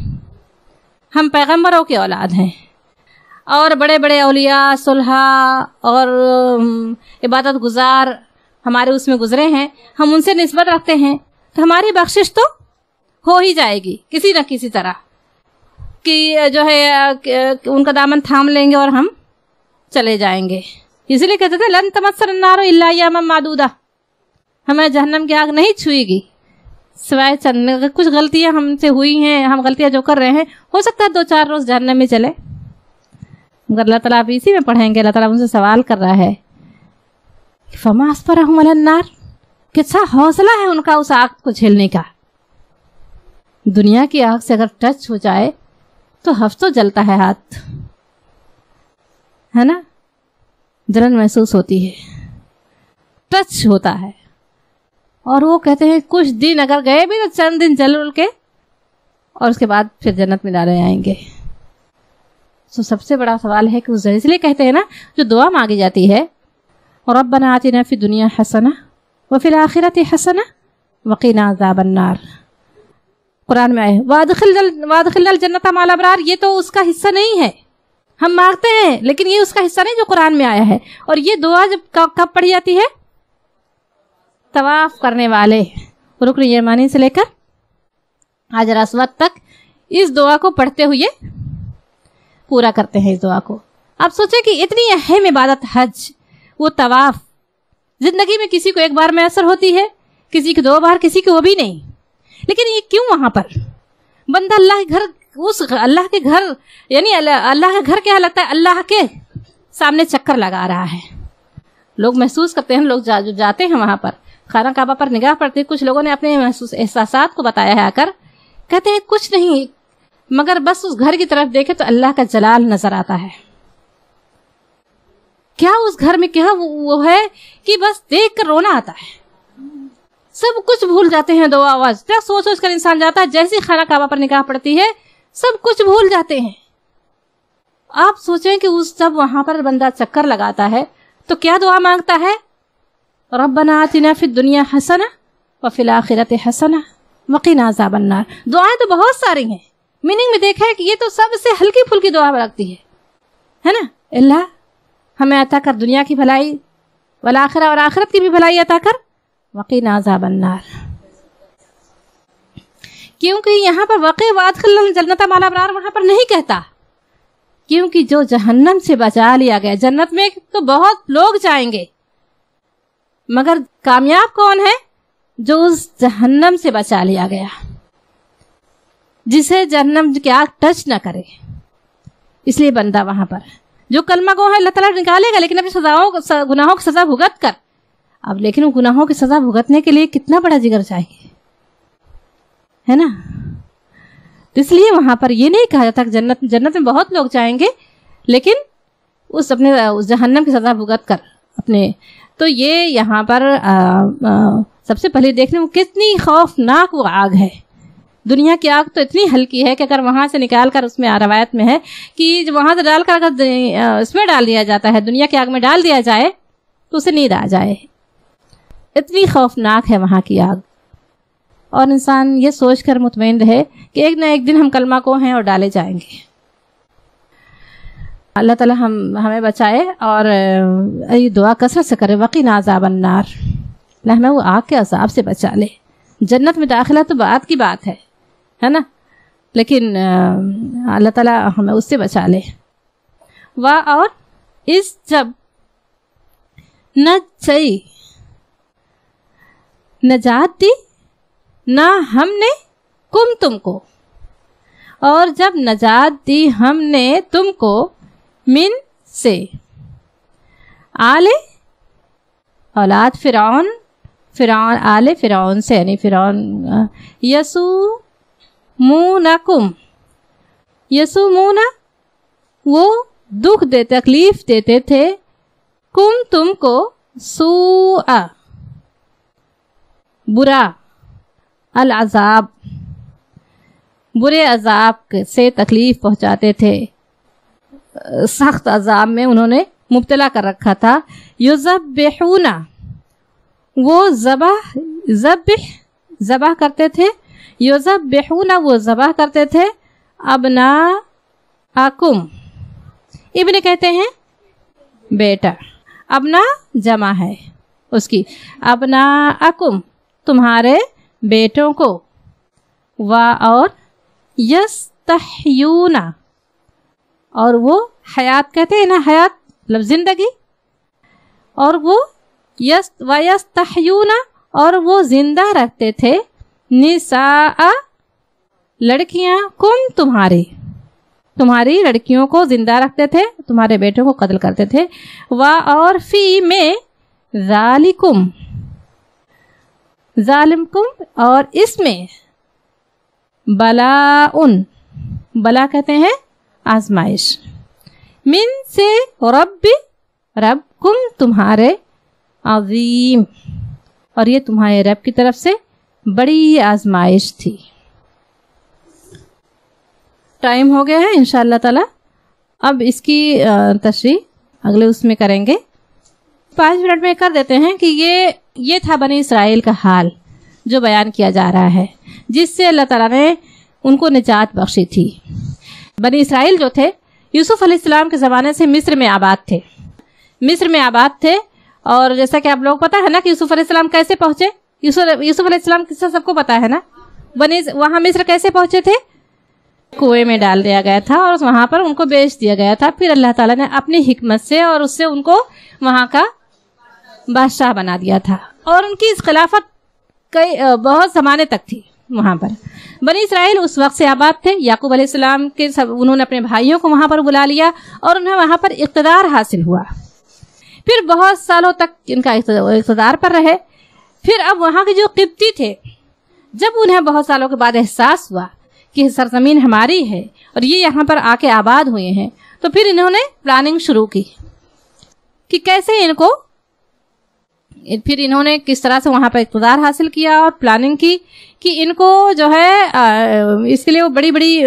ہم پیغمبروں کے اولاد ہیں، اور بڑے بڑے اولیاء، صلحاء اور عبادت گزار ہمارے اس میں گزرے ہیں، ہم ان سے نسبت رکھتے ہیں، تو ہماری بخشش تو ہو ہی جائے گی کسی نہ کسی طرح، کہ جو ہے ان کا دامن تھام لیں گے اور ہم چلے جائیں گے۔ اسی لیے کہتے تھے لن تمسنا النار الا ایاما معدودہ، ہمیں جہنم کی آگ نہیں چھوئے گی سوائے چند، کچھ غلطیاں ہم سے ہوئی ہیں، ہم غلطیاں جو کر رہے ہیں، ہو سکتا ہے 2-4 روز جہنم میں چلے، مگر اللہ تعالیٰ آپ اسی میں پڑھیں گے، اللہ تعالیٰ ان سے سوال کر رہا ہے فما اصبرهم علی النار، کتنا حوصلہ ہے ان کا اس آگ کو جھیلنے کا۔ دنیا کی آگ سے اگر ٹچ ہو جائے تو ہفتوں جلتا ہے ہاتھ، ہے نا، جلن محسوس ہوتی ہے، ٹچ ہوتا ہے، اور وہ کہتے ہیں کچھ دن اگر گئے بھی تو چند دن جل کے اور اس کے بعد پھر جنت میں ڈالے جائیں گے۔ تو سب سے بڑا سوال ہے کہ اس لیے کہتے ہیں نا، جو دعا مانگی جاتی ہے ربنا آتنا فی الدنیا حسنہ وفی الآخرۃ حسنہ وقنا عذاب النار، قرآن میں آئے وادخلنا الجنۃ مع الابرار، یہ تو اس کا حصہ نہیں ہے، ہم مانگتے ہیں لیکن یہ اس کا حصہ نہیں جو قرآن میں آیا ہے۔ اور یہ دعا جب کب پڑھی جاتی ہے؟ طواف کرنے والے رکن یمانی سے لے کر حجر اسود تک اس دعا کو پڑھتے ہوئے پورا کرتے ہیں اس دعا کو۔ آپ سوچیں کہ اتنی اہم عبادت حج، وہ طواف، زندگی میں کسی کو ایک بار میسر ہوتی ہے، کسی کو 2 بار، کسی کو وہ بھی نہیں، لیکن یہ کیوں وہاں پر بندہ اللہ کے گھر، اس اللہ کے گھر، یعنی اللہ کے گھر کیا لگتا ہے، اللہ کے سامنے چکر لگا رہا ہے۔ لوگ محسوس کرتے ہیں، لوگ جو جاتے ہیں وہاں پر خانہ کعبہ پر نگاہ پڑتی، کچھ لوگوں نے اپنے محسوس احساسات کو بتایا ہے آ کر، کہتے ہیں کچھ نہیں، مگر بس اس گھر کی طرف دیکھے تو اللہ کا جلال نظر آتا ہے۔ کیا اس گھر میں کیا وہ ہے کہ بس دیکھ کر رونا آتا ہے، سب کچھ بھول جاتے ہیں، دو آواز کیا سوچ کر انسان جاتا ہے، جیسی خانہ کعبہ پر نگاہ پڑتی ہے سب کچھ بھول جاتے ہیں۔ آپ سوچیں کہ اس جب وہاں پر بندہ چکر لگاتا ہے تو کیا دعا مانگتا ہے؟ ربنا آتنا فی الدنیا حسنہ وفی الآخرۃ حسنہ وقنا عذاب النار۔ دعائیں تو بہت ساری ہیں، میننگ میں دیکھا ہے کہ یہ تو سب سے ہلکی پھلکی دعا لگتی ہے نا، اللہ ہمیں عطا کر دنیا کی بھلائی، والآخرہ، اور آخرت کی بھی بھلائی عطا کر، وقنا عذاب النار۔ کیونکہ یہاں پر وقع وادخلنا الجنۃ مع الابرار وہاں پر نہیں کہتا، کیونکہ جو جہنم سے بچا لیا گیا، جنت میں تو بہت لوگ جائیں گے، مگر کامیاب کون ہے؟ جو اس جہنم سے بچا لیا گیا، جسے جہنم کی آگ ٹچ نہ کرے۔ اس لیے بندہ وہاں پر جو کلمہ گو ہے اللہ تعالیٰ نکالے گا، لیکن اپنی گناہوں کی سزا بھگت کر، اب لیکن وہ گناہوں کی سزا بھگتنے کے لیے کتنا بڑا جگر چاہیے، ہے نا۔ اس لیے وہاں پر یہ نہیں کہا جاتا کہ جنت میں بہت لوگ جائیں گے، لیکن اس جہنم کی سزا بھگت کر اپنے، تو یہ یہاں پر سب سے پہلے دیکھنے میں کتنی خوفناک وہ آگ ہے۔ دنیا کی آگ تو اتنی ہلکی ہے کہ اگر وہاں سے نکال کر، اس میں روایت میں ہے کہ وہاں سے ڈال کر اگر اس میں ڈال دیا جاتا ہے، دنیا کی آگ میں ڈال دیا جائے تو اسے نیند آ جائے، اتنی خوفناک ہے وہاں کی آگ۔ اور انسان یہ سوچ کر مطمئن رہے کہ ایک نہ ایک دن ہم کلمہ کو ہیں اور ڈالے جائیں گے۔ اللہ تعالی ہمیں بچائے، اور یہ دعا کثرت سے کرے، وقنا عذاب النار، اللہ ہمیں وہ آگ کے عذاب سے بچا لے۔ جنت میں داخلہ تو بعد کی بات ہے نا، لیکن اللہ تعالی ہمیں اس سے بچا لے۔ اور اس جب نجات دی نہ ہم نے تم کو، اور جب نجات دی ہم نے تم کو من سے، آلے اولاد فرعون آل فرعون سے، یعنی فرعون. یسومون وہ دکھ تکلیف دیتے تھے، کم تم کو، سوء برا، العذاب برے عذاب سے تکلیف پہنچاتے تھے، سخت عذاب میں انہوں نے مبتلا کر رکھا تھا. یذبحون وہ ذبح کرتے تھے، یذبحون وہ ذبح کرتے تھے، ابناءکم ابن کہتے ہیں بیٹا، ابنا جمع ہے اس کی، ابناءکم تمہارے بیٹوں کو، اور یستحیون اور وہ حیات کہتے ہیں نا، حیات مطلب زندگی، اور وہ ویستحیون اور وہ زندہ رکھتے تھے، نساء لڑکیاں، کم تمہاری لڑکیوں کو زندہ رکھتے تھے، تمہارے بیٹوں کو قتل کرتے تھے. اور فی میں ظالمکم اور اس میں بلا کہتے ہیں آزمائش، من سے رب کم تمہارے، عظیم اور یہ تمہارے رب کی طرف سے بڑی آزمائش تھی. ٹائم ہو گیا ہے انشاءاللہ تعالی، اب اس کی تشریح اگلے اس میں کریں گے. 5 منٹ میں کر دیتے ہیں کہ یہ تھا بنی اسرائیل کا حال جو بیان کیا جا رہا ہے، جس سے اللہ تعالیٰ نے ان کو نجات بخشی تھی. بنی اسرائیل جو تھے یوسف علیہ السلام کے زمانے سے مصر میں آباد تھے. اور جیسا کہ آپ لوگ پتا ہے نا کہ یوسف علیہ السلام کیسے پہنچے، یوسف علیہ السلام قصہ سب کو پتا ہے نا. وہاں مصر کیسے پہنچے تھے؟ کنویں میں ڈال دیا گیا تھا اور وہاں پر ان کو بیچ دیا گیا تھا. پھر اللہ تعالیٰ نے اپنی حکمت سے اور اس سے ان کو وہاں کا بادشاہ بنا دیا تھا، اور ان کی اس خلافت بہت زمانے تک تھی. وہاں پر بنی اسرائیل اس وقت سے آباد تھے. یعقوب علیہ السلام کے انہوں نے اپنے بھائیوں کو وہاں پر بلا لیا اور انہیں وہاں پر اقتدار حاصل ہوا. پھر بہت سالوں تک ان کا اقتدار پر رہے. پھر اب وہاں کے جو قبطی تھے، جب انہیں بہت سالوں کے بعد احساس ہوا کہ سرزمین ہماری ہے اور یہ یہاں پر آ کے آباد ہوئے ہیں، تو پھر انہوں نے پلاننگ شروع کی کہ کیسے انہوں نے کس طرح سے وہاں پر اقتدار حاصل کیا، اور پلاننگ کی کہ ان کو جو ہے اس کے لیے وہ بڑی بڑی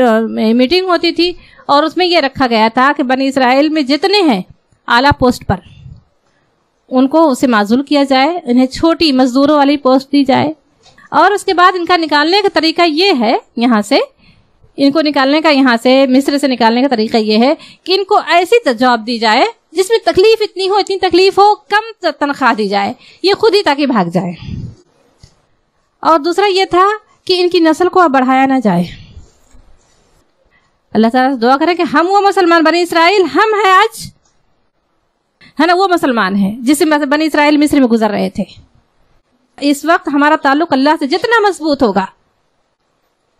میٹنگ ہوتی تھی، اور اس میں یہ رکھا گیا تھا کہ بنی اسرائیل میں جتنے ہیں اعلیٰ پوسٹ پر ان کو اسے معزول کیا جائے، انہیں چھوٹی مزدوروں والی پوسٹ دی جائے. اور اس کے بعد ان کا نکالنے کا طریقہ یہ ہے، یہاں سے مصر سے نکالنے کا طریقہ یہ ہے کہ ان کو ایسی جاب دی جائے جس میں اتنی تکلیف ہو، کم تنخواہ دی جائے، یہ خود ہی تاکہ بھاگ جائے. اور دوسرا یہ تھا کہ ان کی نسل کو اب بڑھایا نہ جائے. اللہ تعالیٰ سے دعا کریں کہ ہم وہ مسلمان بنی اسرائیل ہم ہیں آج، ہے نا، وہ مسلمان ہیں جس سے بنی اسرائیل مصر میں گزر رہے تھے. اس وقت ہمارا تعلق اللہ سے جتنا مضبوط ہوگا،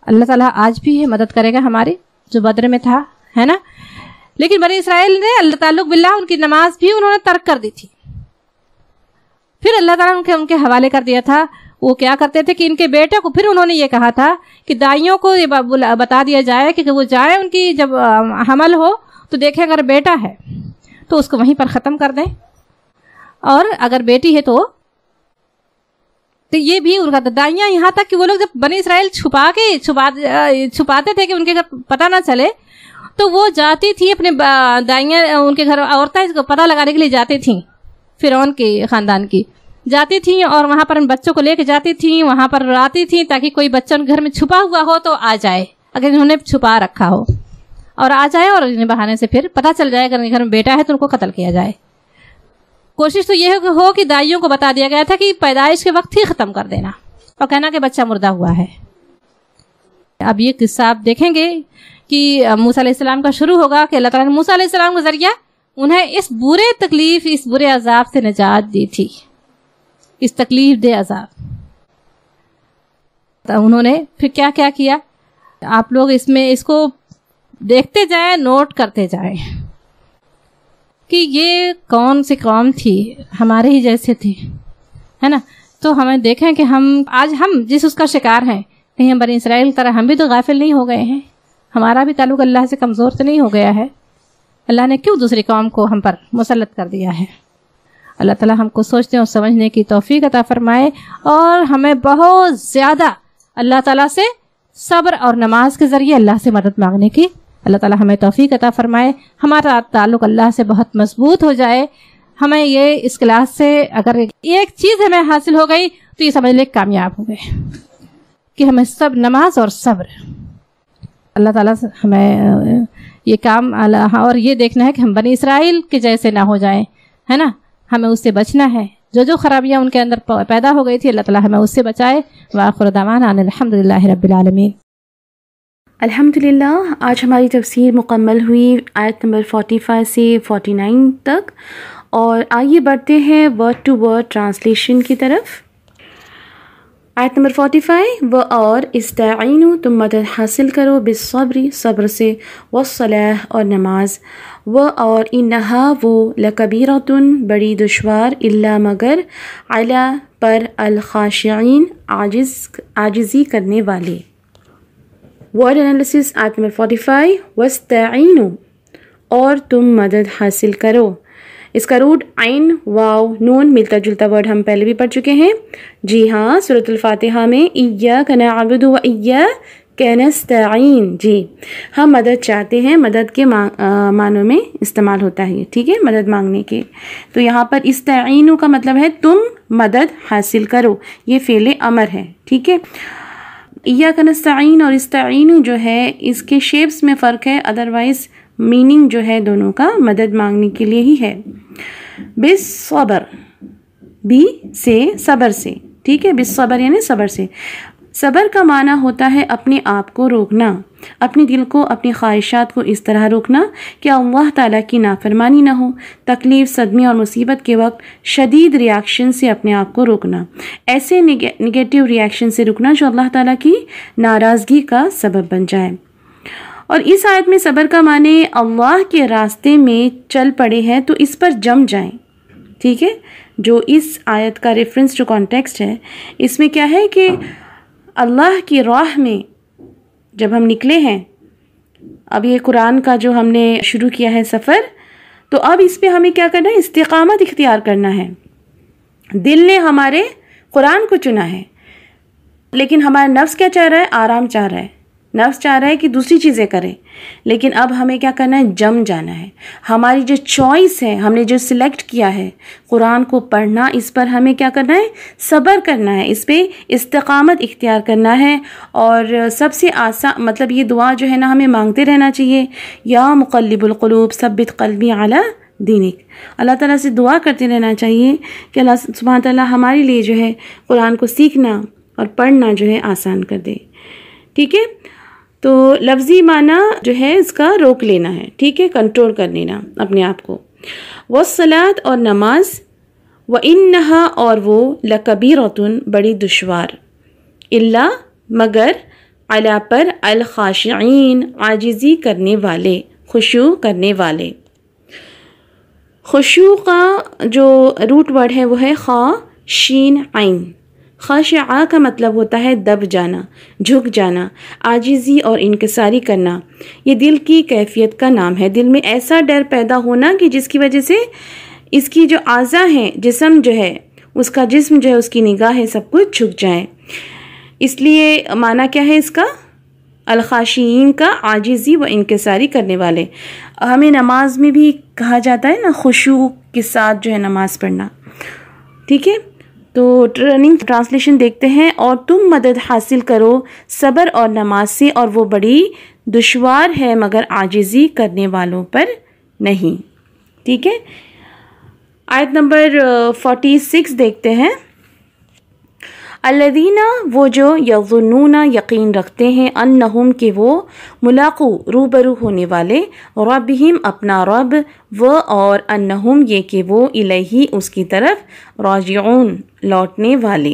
اللہ تعالیٰ آج بھی مدد کرے گا ہماری، جو بدر میں تھا، ہے نا. لیکن بنی اسرائیل نے اللہ تعلق باللہ، ان کی نماز بھی انہوں نے ترک کر دی تھی. پھر اللہ تعالیٰ نے ان کے حوالے کر دیا تھا. وہ کیا کرتے تھے کہ ان کے بیٹے کو، پھر انہوں نے یہ کہا تھا کہ دائیوں کو یہ بتا دیا جائے کہ وہ جائیں، ان کی جب حمل ہو تو دیکھیں اگر بیٹا ہے تو اس کو وہیں پر ختم کر دیں، اور اگر بیٹی ہے تو یہ بھی ان کا دائیاں، یہاں تک کہ وہ لوگ جب بنی اسرائیل چھپاتے تھے کہ ان کے گھر پتہ نہ چلے، تو وہ جاتی تھی اپنے دائیاں، ان کے گھر عورتیں اس کو پتہ لگانے کے لیے جاتی تھیں، فرعون کے خاندان کی جاتی تھیں، اور وہاں پر ان بچوں کو لے کے جاتی تھیں، وہاں پر لاتی تھیں تاکہ کوئی بچہ ان گھر میں چھپا ہوا ہو تو آ جائے، اگر انہوں نے چھپا رکھا ہو اور آ جائے، اور انہیں بہانے سے پھر پتہ چل جائے اگر ان کے گھر میں بیٹا ہے تو ان کو قتل کیا جائے. کوشش تو یہ ہو کہ دائیوں کو بتا دیا گیا تھا کہ پیدائش کے وقت ہی ختم کر دینا اور کہنا کہ بچہ مردہ ہوا ہے. اب یہ قصہ آپ دیکھیں گے کہ موسیٰ علیہ السلام کا شروع ہوگا کہ اللہ تعالیٰ نے موسیٰ علیہ السلام کے ذریعہ انہیں اس برے تکلیف، اس برے عذاب سے نجات دی تھی، اس تکلیف دہ عذاب. انہوں نے پھر کیا کیا کیا، آپ لوگ اس کو دیکھتے جائیں، نوٹ کرتے جائیں کہ یہ کون سی قوم تھی، ہمارے ہی جیسے تھے. ہے نا. تو ہمیں دیکھیں کہ آج ہم جس اس کا شکار ہیں، کہیں ہم بنی اسرائیل کی طرح ہم بھی تو غافل نہیں ہو گئے ہیں، ہمارا بھی تعلق اللہ سے کمزور تو نہیں ہو گیا ہے. اللہ نے کیوں دوسری قوم کو ہم پر مسلط کر دیا ہے؟ اللہ تعالیٰ ہم کو سوچنے اور سمجھنے کی توفیق عطا فرمائے، اور ہمیں بہت زیادہ اللہ تعالیٰ سے صبر اور نماز کے ذریعے اللہ سے مدد مانگنے کی اللہ تعالیٰ ہمیں توفیق عطا فرمائے. ہمارا تعلق اللہ سے بہت مضبوط ہو جائے. ہمیں یہ اس کلاس سے اگر ایک چیز ہمیں حاصل ہو گئی تو یہ سمجھ لیں کامیاب ہو گئے کہ ہمیں سب نماز اور صبر. اللہ تعالیٰ سے ہمیں یہ کام اور یہ دیکھنا ہے کہ ہم بنی اسرائیل کے جیسے نہ ہو جائیں، ہے نا. ہمیں اس سے بچنا ہے، جو خرابیاں ان کے اندر پیدا ہو گئی تھی اللہ تعالیٰ ہمیں اس سے بچائے. وآخر دعوانا ان الحمدللہ رب العالمین. الحمدللہ. آج ہماری تفسیر مکمل ہوئی آیت نمبر 45 سے 49 تک، اور آئیے بڑھتے ہیں ورڈ ٹو ورڈ ٹرانسلیشن کی طرف. آیت نمبر 45، وہ اور استعینوا تم مدد حاصل کرو بالصبر صبر سے، والصلاۃ اور نماز، وہ اور انہا وہ لکبیرۃن بڑی دشوار، الا مگر، علی پر، الخاشعین عاجزی کرنے والے. ورڈ انالیسس آیت نمبر 45، واستعینوا اور تم مدد حاصل کرو. اس کا روٹ عین واو نون ملتا جلتا ورڈ ہم پہلے بھی پڑھ چکے ہیں. جی ہاں، سورۃ الفاتحہ میں ایاک نعبد و ایاک نستعین، جی ہم مدد چاہتے ہیں، مدد کے معنوں میں استعمال ہوتا ہے، ٹھیک ہے، مدد مانگنے کے. تو یہاں پر استعینوا کا مطلب ہے تم مدد حاصل کرو، یہ فعل امر ہے، ٹھیک ہے. ایاک نستعین اور استعینوا جو ہے اس کے شیپس میں فرق ہے، ادروائز میننگ جو ہے دونوں کا مدد مانگنے کے لیے ہی ہے. بالصبر، بی سے صبر سے، ٹھیک ہے، بالصبر یعنی صبر سے. صبر کا معنی ہوتا ہے اپنے آپ کو روکنا، اپنے دل کو، اپنی خواہشات کو اس طرح روکنا کہ اللہ تعالیٰ کی نافرمانی نہ ہو. تکلیف، صدمے اور مصیبت کے وقت شدید ریاکشن سے اپنے آپ کو روکنا، ایسے نگیٹو ریاکشن سے روکنا جو اللہ تعالیٰ کی ناراضگی کا سبب بن جائے. اور اس آیت میں صبر کا معنی اللہ کے راستے میں چل پڑے ہیں تو اس پر جم جائیں، ٹھیک ہے. جو اس آیت کا ریفرنس جو کانٹیکسٹ ہے اس میں کیا ہے کہ اللہ کی راہ میں جب ہم نکلے ہیں، اب یہ قرآن کا جو ہم نے شروع کیا ہے سفر، تو اب اس پہ ہمیں کیا کرنا ہے؟ استقامت اختیار کرنا ہے. دل نے ہمارے قرآن کو چنا ہے، لیکن ہمارا نفس کیا چاہ رہا ہے؟ آرام چاہ رہا ہے، نفس چاہ رہا ہے کہ دوسری چیزیں کریں. لیکن اب ہمیں کیا کرنا ہے؟ جم جانا ہے. ہماری جو چوائس ہے، ہم نے جو سلیکٹ کیا ہے قرآن کو پڑھنا، اس پر ہمیں کیا کرنا ہے؟ صبر کرنا ہے، اس پہ استقامت اختیار کرنا ہے. اور سب سے آسان مطلب یہ دعا جو ہے نا ہمیں مانگتے رہنا چاہیے، یا مقلب القلوب ثبت قلبی علی دینک. اللہ تعالیٰ سے دعا کرتے رہنا چاہیے کہ اللہ سبحانہ تعالیٰ ہمارے لیے جو ہے قرآن کو سیکھنا اور پڑھنا جو ہے آسان کر دے، ٹھیک ہے. تو لفظی معنی جو ہے اس کا روک لینا ہے، ٹھیک ہے، کنٹرول کر لینا اپنے آپ کو. والصلاۃ اور نماز، وَإِنَّهَا اور وہ لَكَبِيرَةٌ بڑی دشوار، الا مگر، علی پر، الخاشعین عاجزی کرنے والے، خشوع کرنے والے. خشوع کا جو روٹ ورڈ ہے وہ ہے خا شین عین. خاشعہ کا مطلب ہوتا ہے دب جانا، جھک جانا، عاجزی اور انکساری کرنا. یہ دل کی کیفیت کا نام ہے. دل میں ایسا ڈر پیدا ہونا کہ جس کی وجہ سے اس کی جو اعضاء ہیں، جسم جو ہے، اس کا جسم جو ہے، اس کی نگاہ ہے، سب کچھ جھک جائے. اس لیے معنی کیا ہے اس کا؟ الخاشعین کا عاجزی و انکساری کرنے والے. ہمیں نماز میں بھی کہا جاتا ہے نا خشوع کے ساتھ جو ہے نماز پڑھنا، ٹھیک ہے. تو رننگ ٹرانسلیشن دیکھتے ہیں. اور تم مدد حاصل کرو صبر اور نماز سے، اور وہ بڑی دشوار ہے مگر عاجزی کرنے والوں پر نہیں، ٹھیک ہے. آیت نمبر 46 دیکھتے ہیں. الذین وہ جو یظنون یقین رکھتے ہیں، انہم کہ وہ ملاقو روبرو ہونے والے، ربہم اپنا رب، وہ اور انہم یہ کہ وہ الیہ اس کی طرف، راجعون لوٹنے والے.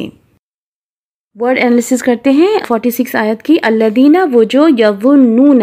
ورڈ انالیسس کرتے ہیں 46 آیت کی. الذین وہ جو یظنون،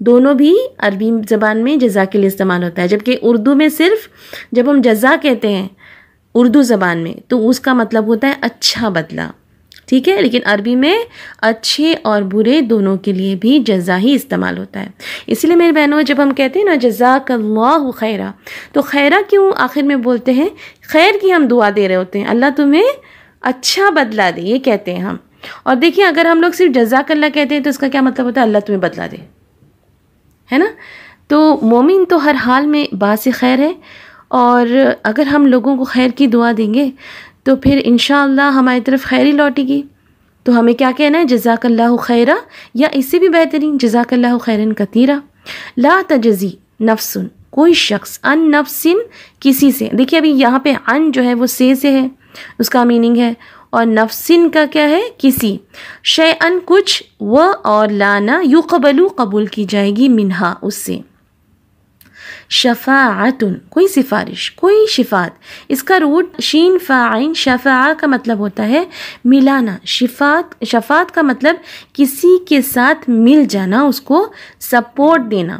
دونوں بھی عربی زبان میں جزا کے لیے استعمال ہوتا ہے، جبکہ اردو میں صرف جب ہم جزا کہتے ہیں اردو زبان میں تو اس کا مطلب ہوتا ہے اچھا بدلہ، ٹھیک ہے، لیکن عربی میں اچھے اور برے دونوں کے لیے بھی جزا ہی استعمال ہوتا ہے۔ اس لیے میرے بہنوں جب ہم کہتے ہیں نا جزاک اللہ خیرہ، تو خیرہ کیوں آخر میں بولتے ہیں؟ خیر کی ہم دعا دے رہے ہوتے ہیں، اللہ تمہیں اچھا بدلہ دے، یہ کہتے ہیں ہم۔ اور دیکھیں اگر ہم لوگ صرف جزاک اللہ کہتے ہیں تو اس کا کیا مطلب ہوتا ہے؟ اللہ تمہیں بدلہ دے، ہے نا۔ تو مومن تو ہر حال میں باعث خیر ہے، اور اگر ہم لوگوں کو خیر کی دعا دیں گے تو پھر انشاءاللہ ہماری طرف خیر ہی لوٹے گی۔ تو ہمیں کیا کہنا ہے؟ جزاک اللہ خیرہ، یا اس سے بھی بہترین جزاک اللہ خیرن کثیرہ۔ لا تجزی نفس، کوئی شخص، ان نفس کسی سے، دیکھیے ابھی یہاں پہ ان جو ہے وہ سے ہے، اس کا میننگ ہے، اور نفسن کا کیا ہے؟ کسی، شیئن کچھ، و اور لانا یقبلو قبول کی جائے گی، منہا اس سے، شفاعتن کوئی سفارش، کوئی شفاعت، اس کا روٹ شین فاعین شفاع کا مطلب ہوتا ہے ملانا، شفاعت کا مطلب کسی کے ساتھ مل جانا، اس کو سپورٹ دینا،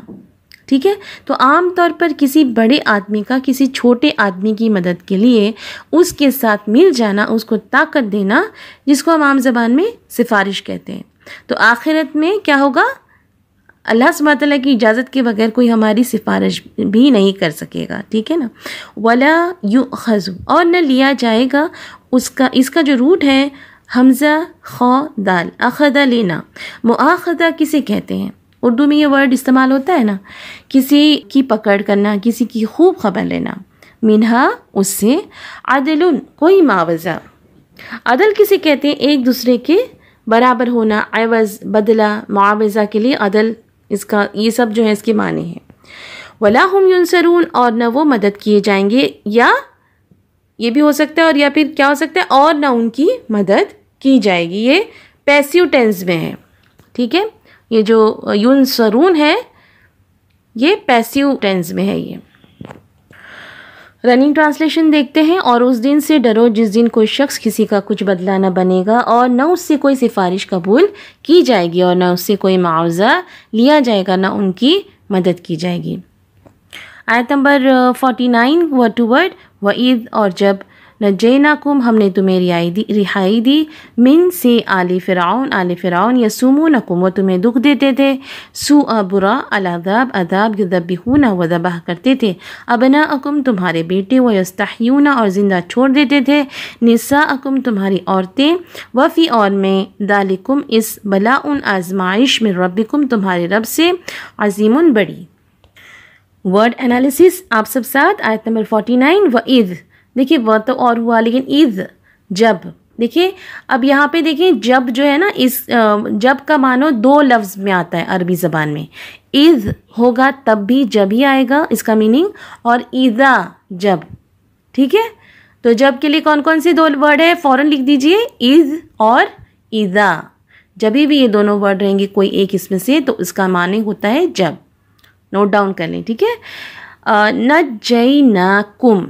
ٹھیک ہے۔ تو عام طور پر کسی بڑے آدمی کا کسی چھوٹے آدمی کی مدد کے لیے اس کے ساتھ مل جانا، اس کو طاقت دینا، جس کو ہم عام زبان میں سفارش کہتے ہیں۔ تو آخرت میں کیا ہوگا؟ اللہ سبحانہ تعالیٰ کی اجازت کے بغیر کوئی ہماری سفارش بھی نہیں کر سکے گا، ٹھیک ہے نا۔ ولا یؤخذ، اور نہ لیا جائے گا اس کا جو روٹ ہے حمزہ خا دال، اخذ لینا، مؤاخذہ کسے کہتے ہیں؟ اردو میں یہ ورڈ استعمال ہوتا ہے نا، کسی کی پکڑ کرنا، کسی کی خوب خبر لینا، منہا اس سے، عدل کوئی معاوضہ، عدل کسے کہتے ہیں؟ ایک دوسرے کے برابر ہونا، عوض بدلہ، معاوضہ کے لیے عدل، اس کا یہ سب جو ہے اس کے معنی ہیں۔ ولا هم ينصرون، اور نہ وہ مدد کیے جائیں گے، یا یہ بھی ہو سکتا ہے اور یا پھر کیا ہو سکتا ہے؟ اور نہ ان کی مدد کی جائے گی، یہ پیسیو ٹینس میں ہے، ٹھیک ہے۔ یہ جو ینصرون ہے یہ پیسیو ٹینس میں ہے۔ یہ رننگ ٹرانسلیشن دیکھتے ہیں، اور اس دن سے ڈرو جس دن کوئی شخص کسی کا کچھ بدلہ نہ بنے گا، اور نہ اس سے کوئی سفارش قبول کی جائے گی، اور نہ اس سے کوئی معاوضہ لیا جائے گا، نہ ان کی مدد کی جائے گی۔ آیت نمبر 49 ورڈ ٹو ورڈ، وَإِذْ، اور جب، نجیناکم ہم نے تمہیں رہائی دی، من سے آل فرعون یسومونکم وہ تمہیں دکھ دیتے تھے، سوء برا، العذاب عذاب، یذبحون وہ ذبح کرتے تھے، ابناءکم تمہارے بیٹے، ویستحیون اور زندہ چھوڑ دیتے تھے، نساءکم تمہاری عورتیں، وفی اور میں، ذالکم اس، بلاء آزمائش، من ربکم تمہارے رب سے، عظیم بڑی۔ ورڈ انالیسس آپ سب ساتھ، آیت نمبر 49 وَإِذْ، دیکھیے وہ تو اور ہوا، لیکن اذ جب، دیکھیے اب یہاں پہ دیکھیں جب جو ہے نا، اس جب کا معنی دو لفظ میں آتا ہے عربی زبان میں، اذ ہوگا تب بھی جب ہی آئے گا اس کا میننگ، اور اذا جب، ٹھیک ہے۔ تو جب کے لیے کون کون سے دو ورڈ ہے؟ فوراً لکھ دیجئے، اذ اور اذا، جبھی بھی یہ دونوں ورڈ رہیں گے کوئی ایک اس میں سے تو اس کا معنی ہوتا ہے جب، نوٹ ڈاؤن کر لیں، ٹھیک ہے۔ نجیناکم،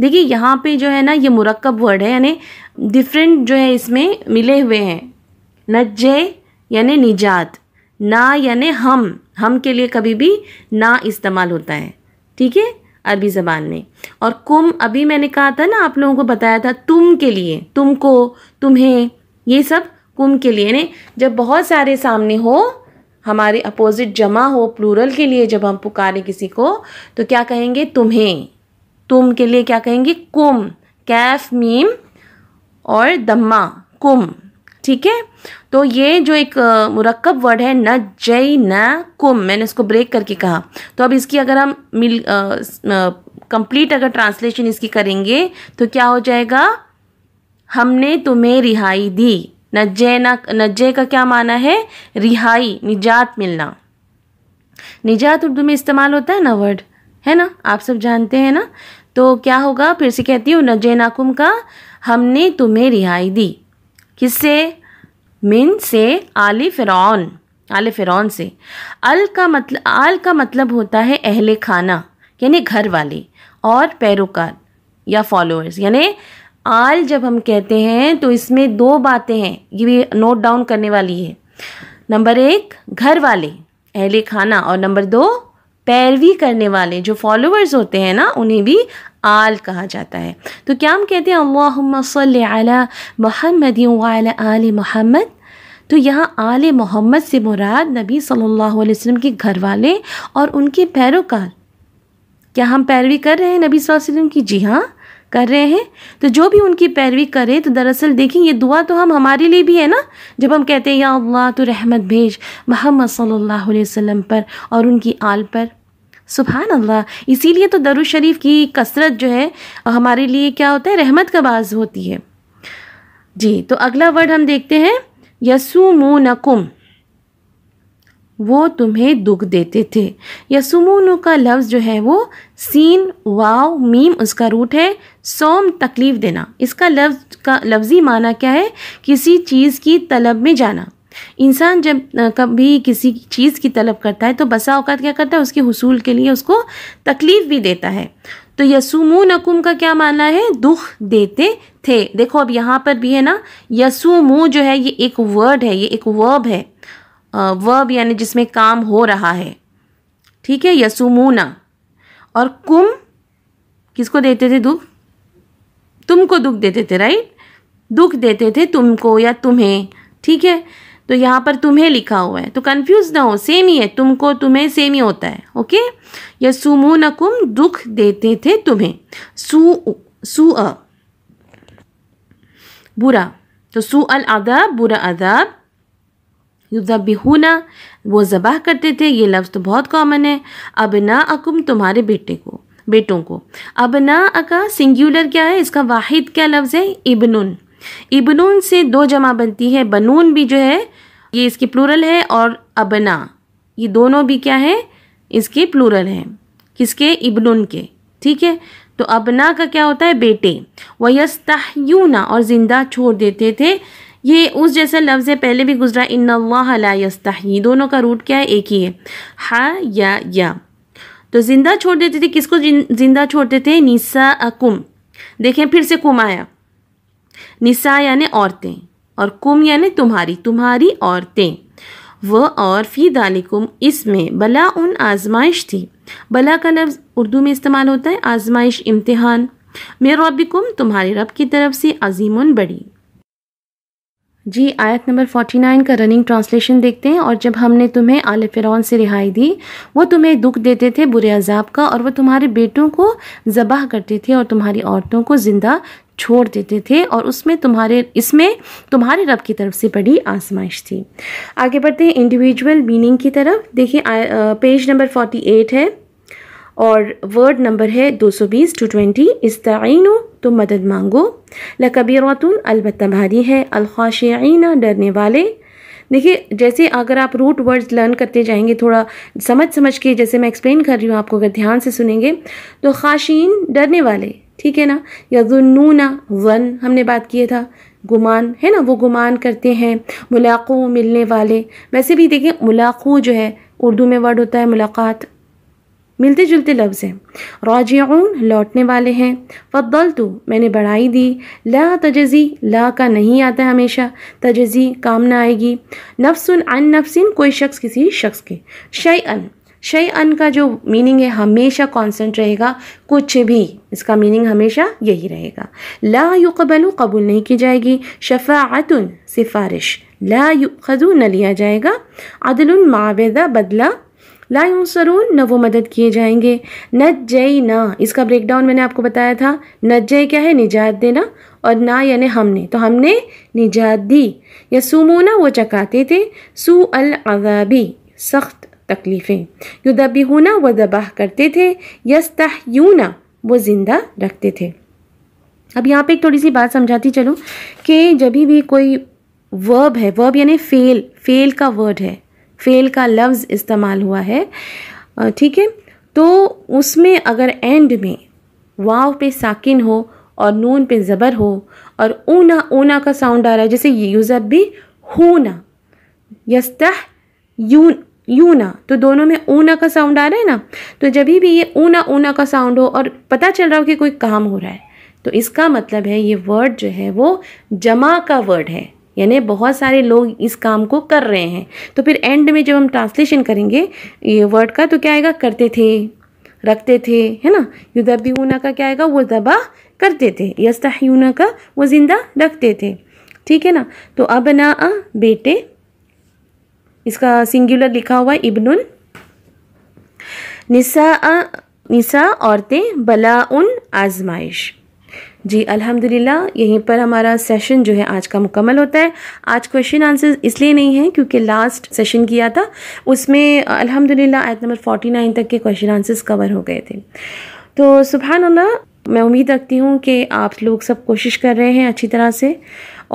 دیکھیے یہاں پہ جو ہے نا یہ مرکب ورڈ ہے، یعنی ڈفرینٹ جو ہے اس میں ملے ہوئے ہیں۔ نجے یعنی نجات، نا یعنی ہم کے لیے کبھی بھی نا استعمال ہوتا ہے، ٹھیک ہے، عربی زبان میں۔ اور کم ابھی میں نے کہا تھا نا، آپ لوگوں کو بتایا تھا، تم کے لیے، تم کو، تمہیں، یہ سب کم کے لیے، یعنی جب بہت سارے سامنے ہو، ہمارے اپوزٹ جمع ہو، پلورل کے لیے جب ہم پکاریں کسی کو تو کیا کہیں گے؟ تمہیں، تم کے لیے کیا کہیں گے؟ کم، کیف میم اور دمہ، کم، ٹھیک ہے۔ تو یہ جو ایک مرکب ورڈ ہے نجیناکم، میں نے اس کو بریک کر کے کہا، تو اب اس کی اگر ہم کمپلیٹ اگر ٹرانسلیشن اس کی کریں گے تو کیا ہو جائے گا؟ ہم نے تمہیں رہائی دی۔ نجے کا کیا معنی ہے؟ رہائی، نجات ملنا۔ نجات اردو میں استعمال ہوتا ہے نا ورڈ، ہے نا، آپ سب جانتے ہیں نا۔ تو کیا ہوگا؟ پھر سے کہتی ہوں، نجیناکم کا ہم نے تمہیں رہائی دی، کس سے؟ من سے، آل فرعون سے۔ آل کا مطلب ہوتا ہے اہل خانہ، یعنی گھر والے اور پیروکار یا فالوورز، یعنی آل جب ہم کہتے ہیں تو اس میں دو باتیں ہیں، یہ بھی نوٹ ڈاؤن کرنے والی ہے۔ نمبر ایک، گھر والے، اہل خانہ، اور نمبر 2 پیروی کرنے والے جو فالوورز ہوتے ہیں نا انہیں بھی آل کہا جاتا ہے. تو کیا ہم کہتے ہیں اللہم صلی علی محمد وعلی آل محمد؟ تو یہاں آل محمد سے مراد نبی صلی اللہ علیہ وسلم کے گھر والے اور ان کے پیروکار. کیا ہم پیروی کر رہے ہیں نبی صلی اللہ علیہ وسلم کی؟ جی ہاں کر رہے ہیں. تو جو بھی ان کی پیروی کرے تو دراصل دیکھیں یہ دعا تو ہمارے لیے بھی ہے نا، جب ہم کہتے ہیں یا اللہ تو رحمت بھیج محمد صلی اللہ علیہ وسلم پر اور ان کی آل پر. سبحان اللہ. اسی لیے تو درود شریف کی کثرت جو ہے ہمارے لیے کیا ہوتا ہے؟ رحمت کا باعث ہوتی ہے. جی تو اگلا ورڈ ہم دیکھتے ہیں یسومونکم، وہ تمہیں دکھ دیتے تھے. یسومون کا لفظ جو ہے وہ سین واو میم اس کا روٹ ہے، سوم تکلیف دینا. اس کا لفظی معنی کیا ہے؟ کسی چیز کی طلب میں جانا. انسان جب کبھی کسی چیز کی طلب کرتا ہے تو بسا اوقات کیا کرتا ہے؟ اس کے حصول کے لیے اس کو تکلیف بھی دیتا ہے. تو یسومونکم کا کیا معنی ہے؟ دکھ دیتے تھے. دیکھو اب یہاں پر بھی ہے نا، یسومو جو ہے یہ ایک ورڈ ہے، یہ ایک ورب ہے. ورب یعنی جس میں کام ہو رہا ہے. ٹھیک ہے، یسومونا. اور کم کس کو دیتے تھے دکھ؟ تم کو دکھ دیتے تھے، رائٹ؟ دکھ دیتے تھے تم کو یا تمہیں. ٹھیک ہے، تو یہاں پر تمہیں لکھا ہوا ہے تو کنفیوز نہ ہو، سیم ہی ہے. تم کو تمہیں سیم ہی ہوتا ہے. اوکے، یسومونکم دکھ دیتے تھے تمہیں. سوء برا، تو سوء العذاب برا عذاب. یذبحون وہ ذبح کرتے تھے، یہ لفظ تو بہت کامن ہے. ابناءکم تمہارے بیٹوں کو. ابناء کا سنگیولر کیا ہے؟ اس کا واحد کیا لفظ ہے؟ ابنن. ابنون سے 2 جمع بنتی ہے. بنون بھی جو ہے یہ اس کی پلورل ہے، اور ابنا یہ دونوں بھی کیا ہے؟ اس کے پلورل ہیں. کس کے؟ ابنن کے. ٹھیک ہے، تو ابنا کا کیا ہوتا ہے؟ بیٹے. وَيَسْتَحْيُونَ اور زندہ چھوڑ دیتے تھے. یہ اس جیسا لفظ ہے، پہلے بھی گزرا. ان اللہ لا یستحیی، دونوں کا روٹ کیا ہے؟ ایک ہی ہے، ہا یا. تو زندہ چھوڑ دیتے تھے. کس کو زندہ چھوڑتے تھے؟ نساءکم. دیکھیں پھر سے کم آیا. نساء یعنی عورتیں اور کم یعنی تمہاری عورتیں. وہ اور فی ذالکم اس میں بلا ان آزمائش تھی. بلا کا لفظ اردو میں استعمال ہوتا ہے آزمائش، امتحان. من ربکم تمہارے رب کی طرف سے، عظیم بڑی. جی آیت نمبر 49 کا رننگ ٹرانسلیشن دیکھتے ہیں. اور جب ہم نے تمہیں آل فرعون سے رہائی دی، وہ تمہیں دکھ دیتے تھے برے عذاب کا، اور وہ تمہارے بیٹوں کو ذبح کرتے تھے اور تمہاری عورتوں کو زندہ چھوڑ دیتے تھے، اور اس میں تمہارے رب کی طرف سے بڑی آزمائش تھی. آگے بڑھتے ہیں انڈیویجول میننگ کی طرف. دیکھیں پیج نمبر 48 ہے اور ورڈ نمبر ہے 220 to 20. استعینوا تم مدد مانگو. لکبیرۃ البتہ بھاری ہے. الخاشعین ڈرنے والے. دیکھیے جیسے اگر آپ روٹ ورڈز لرن کرتے جائیں گے تھوڑا سمجھ کے، جیسے میں ایکسپلین کر رہی ہوں آپ کو اگر دھیان سے سنیں گے تو خاشعین ڈرنے والے. ٹھیک ہے نا. یظنون ظن ہم نے بات کیا تھا، گمان ہے نا، وہ گمان کرتے ہیں. ملاقو ملنے والے. ویسے بھی دیکھیں ملاقو جو ہے اردو میں ورڈ ہوتا ہے ملاقات، ملتے جلتے لفظ ہیں. راجعون لوٹنے والے ہیں. فضلت میں نے بڑھائی دی. لا تجزی لا کا نہیں آتا ہے ہمیشہ، تجزی کام نہ آئے گی. نفس عن نفس کوئی شخص کسی شخص کے. شیئن کا جو میننگ ہے ہمیشہ کانسٹنٹ رہے گا، کچھ بھی، اس کا میننگ ہمیشہ یہی رہے گا. لا یقبل قبول نہیں کی جائے گی. شفاعت سفارش. لا یؤخذ نہ لیا جائے گا. عدل معاوضہ بدلہ. لا ینصرون نہ وہ مدد کیے جائیں گے. نجینا اس کا بریک ڈاؤن میں نے آپ کو بتایا تھا. نجے کیا ہے؟ نجات دینا، اور نا یعنی ہم نے، تو ہم نے نجات دی. یسومونا وہ چکاتے تھے. سوء العذابی سخت تکلیفیں. یذبحونا وہ ذبح کرتے تھے. یستحیونا وہ زندہ رکھتے تھے. اب یہاں پہ ایک تھوڑی سی بات سمجھاتی چلوں کہ جب بھی کوئی ورب ہے، ورب یعنی فیل کا ورڈ ہے، فیل کا لفظ استعمال ہوا ہے، ٹھیک ہے، تو اس میں اگر اینڈ میں واو پہ ساکن ہو اور نون پہ زبر ہو اور اونا کا ساؤنڈ آ رہا ہے، جیسے یذبحونا یستحیونا، تو دونوں میں اونا کا ساؤنڈ آ رہا ہے نا. تو جب بھی یہ اونا کا ساؤنڈ ہو اور پتہ چل رہا ہو کہ کوئی کام ہو رہا ہے، تو اس کا مطلب ہے یہ ورڈ جو ہے وہ جمع کا ورڈ ہے، یعنی بہت سارے لوگ اس کام کو کر رہے ہیں. تو پھر اینڈ میں جب ہم ٹرانسلیشن کریں گے یہ ورڈ کا تو کیا آئے گا؟ کرتے تھے، رکھتے تھے، ہے نا. یذبحون کا کیا آئے گا؟ وہ ذبح کرتے تھے. یستحیون کا وہ زندہ رکھتے تھے. ٹھیک ہے نا. تو ابناء بیٹے، اس کا سنگولر لکھا ہوا ہے ابن. نساء عورتیں، بلاء آزمائش. جی الحمدللہ یہیں پر ہمارا سیشن جو ہے آج کا مکمل ہوتا ہے. آج کویشچن آنسر اس لیے نہیں ہے کیونکہ لاسٹ سیشن کیا تھا اس میں الحمدللہ آیت نمبر 49 تک کے کویشچن آنسرز کور ہو گئے تھے. تو سبحان اللہ، میں امید رکھتی ہوں کہ آپ لوگ سب کوشش کر رہے ہیں اچھی طرح سے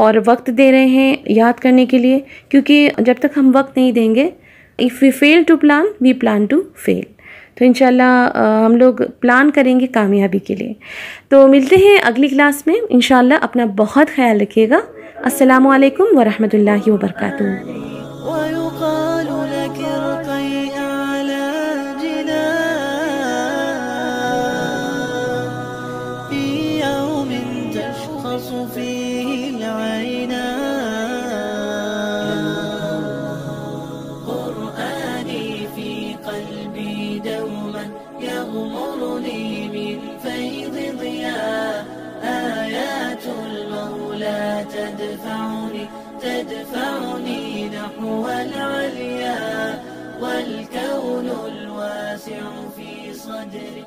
اور وقت دے رہے ہیں یاد کرنے کے لیے، کیونکہ جب تک ہم وقت نہیں دیں گے if we fail to plan we plan to fail. تو انشاءاللہ ہم لوگ پلان کریں گے کامیابی کے لیے. تو ملتے ہیں اگلی کلاس میں انشاءاللہ. اپنا بہت خیال رکھیے گا. السلام علیکم ورحمۃ اللہ وبرکاتہ. ويقال لك ارقي أعلى جنان في يوم تشخص فيه العينان. قرآني في قلبي دوما يغمرني من فيض ضياء. آيات المولى تدفعني نحو العليا. والكون الواسع في صدري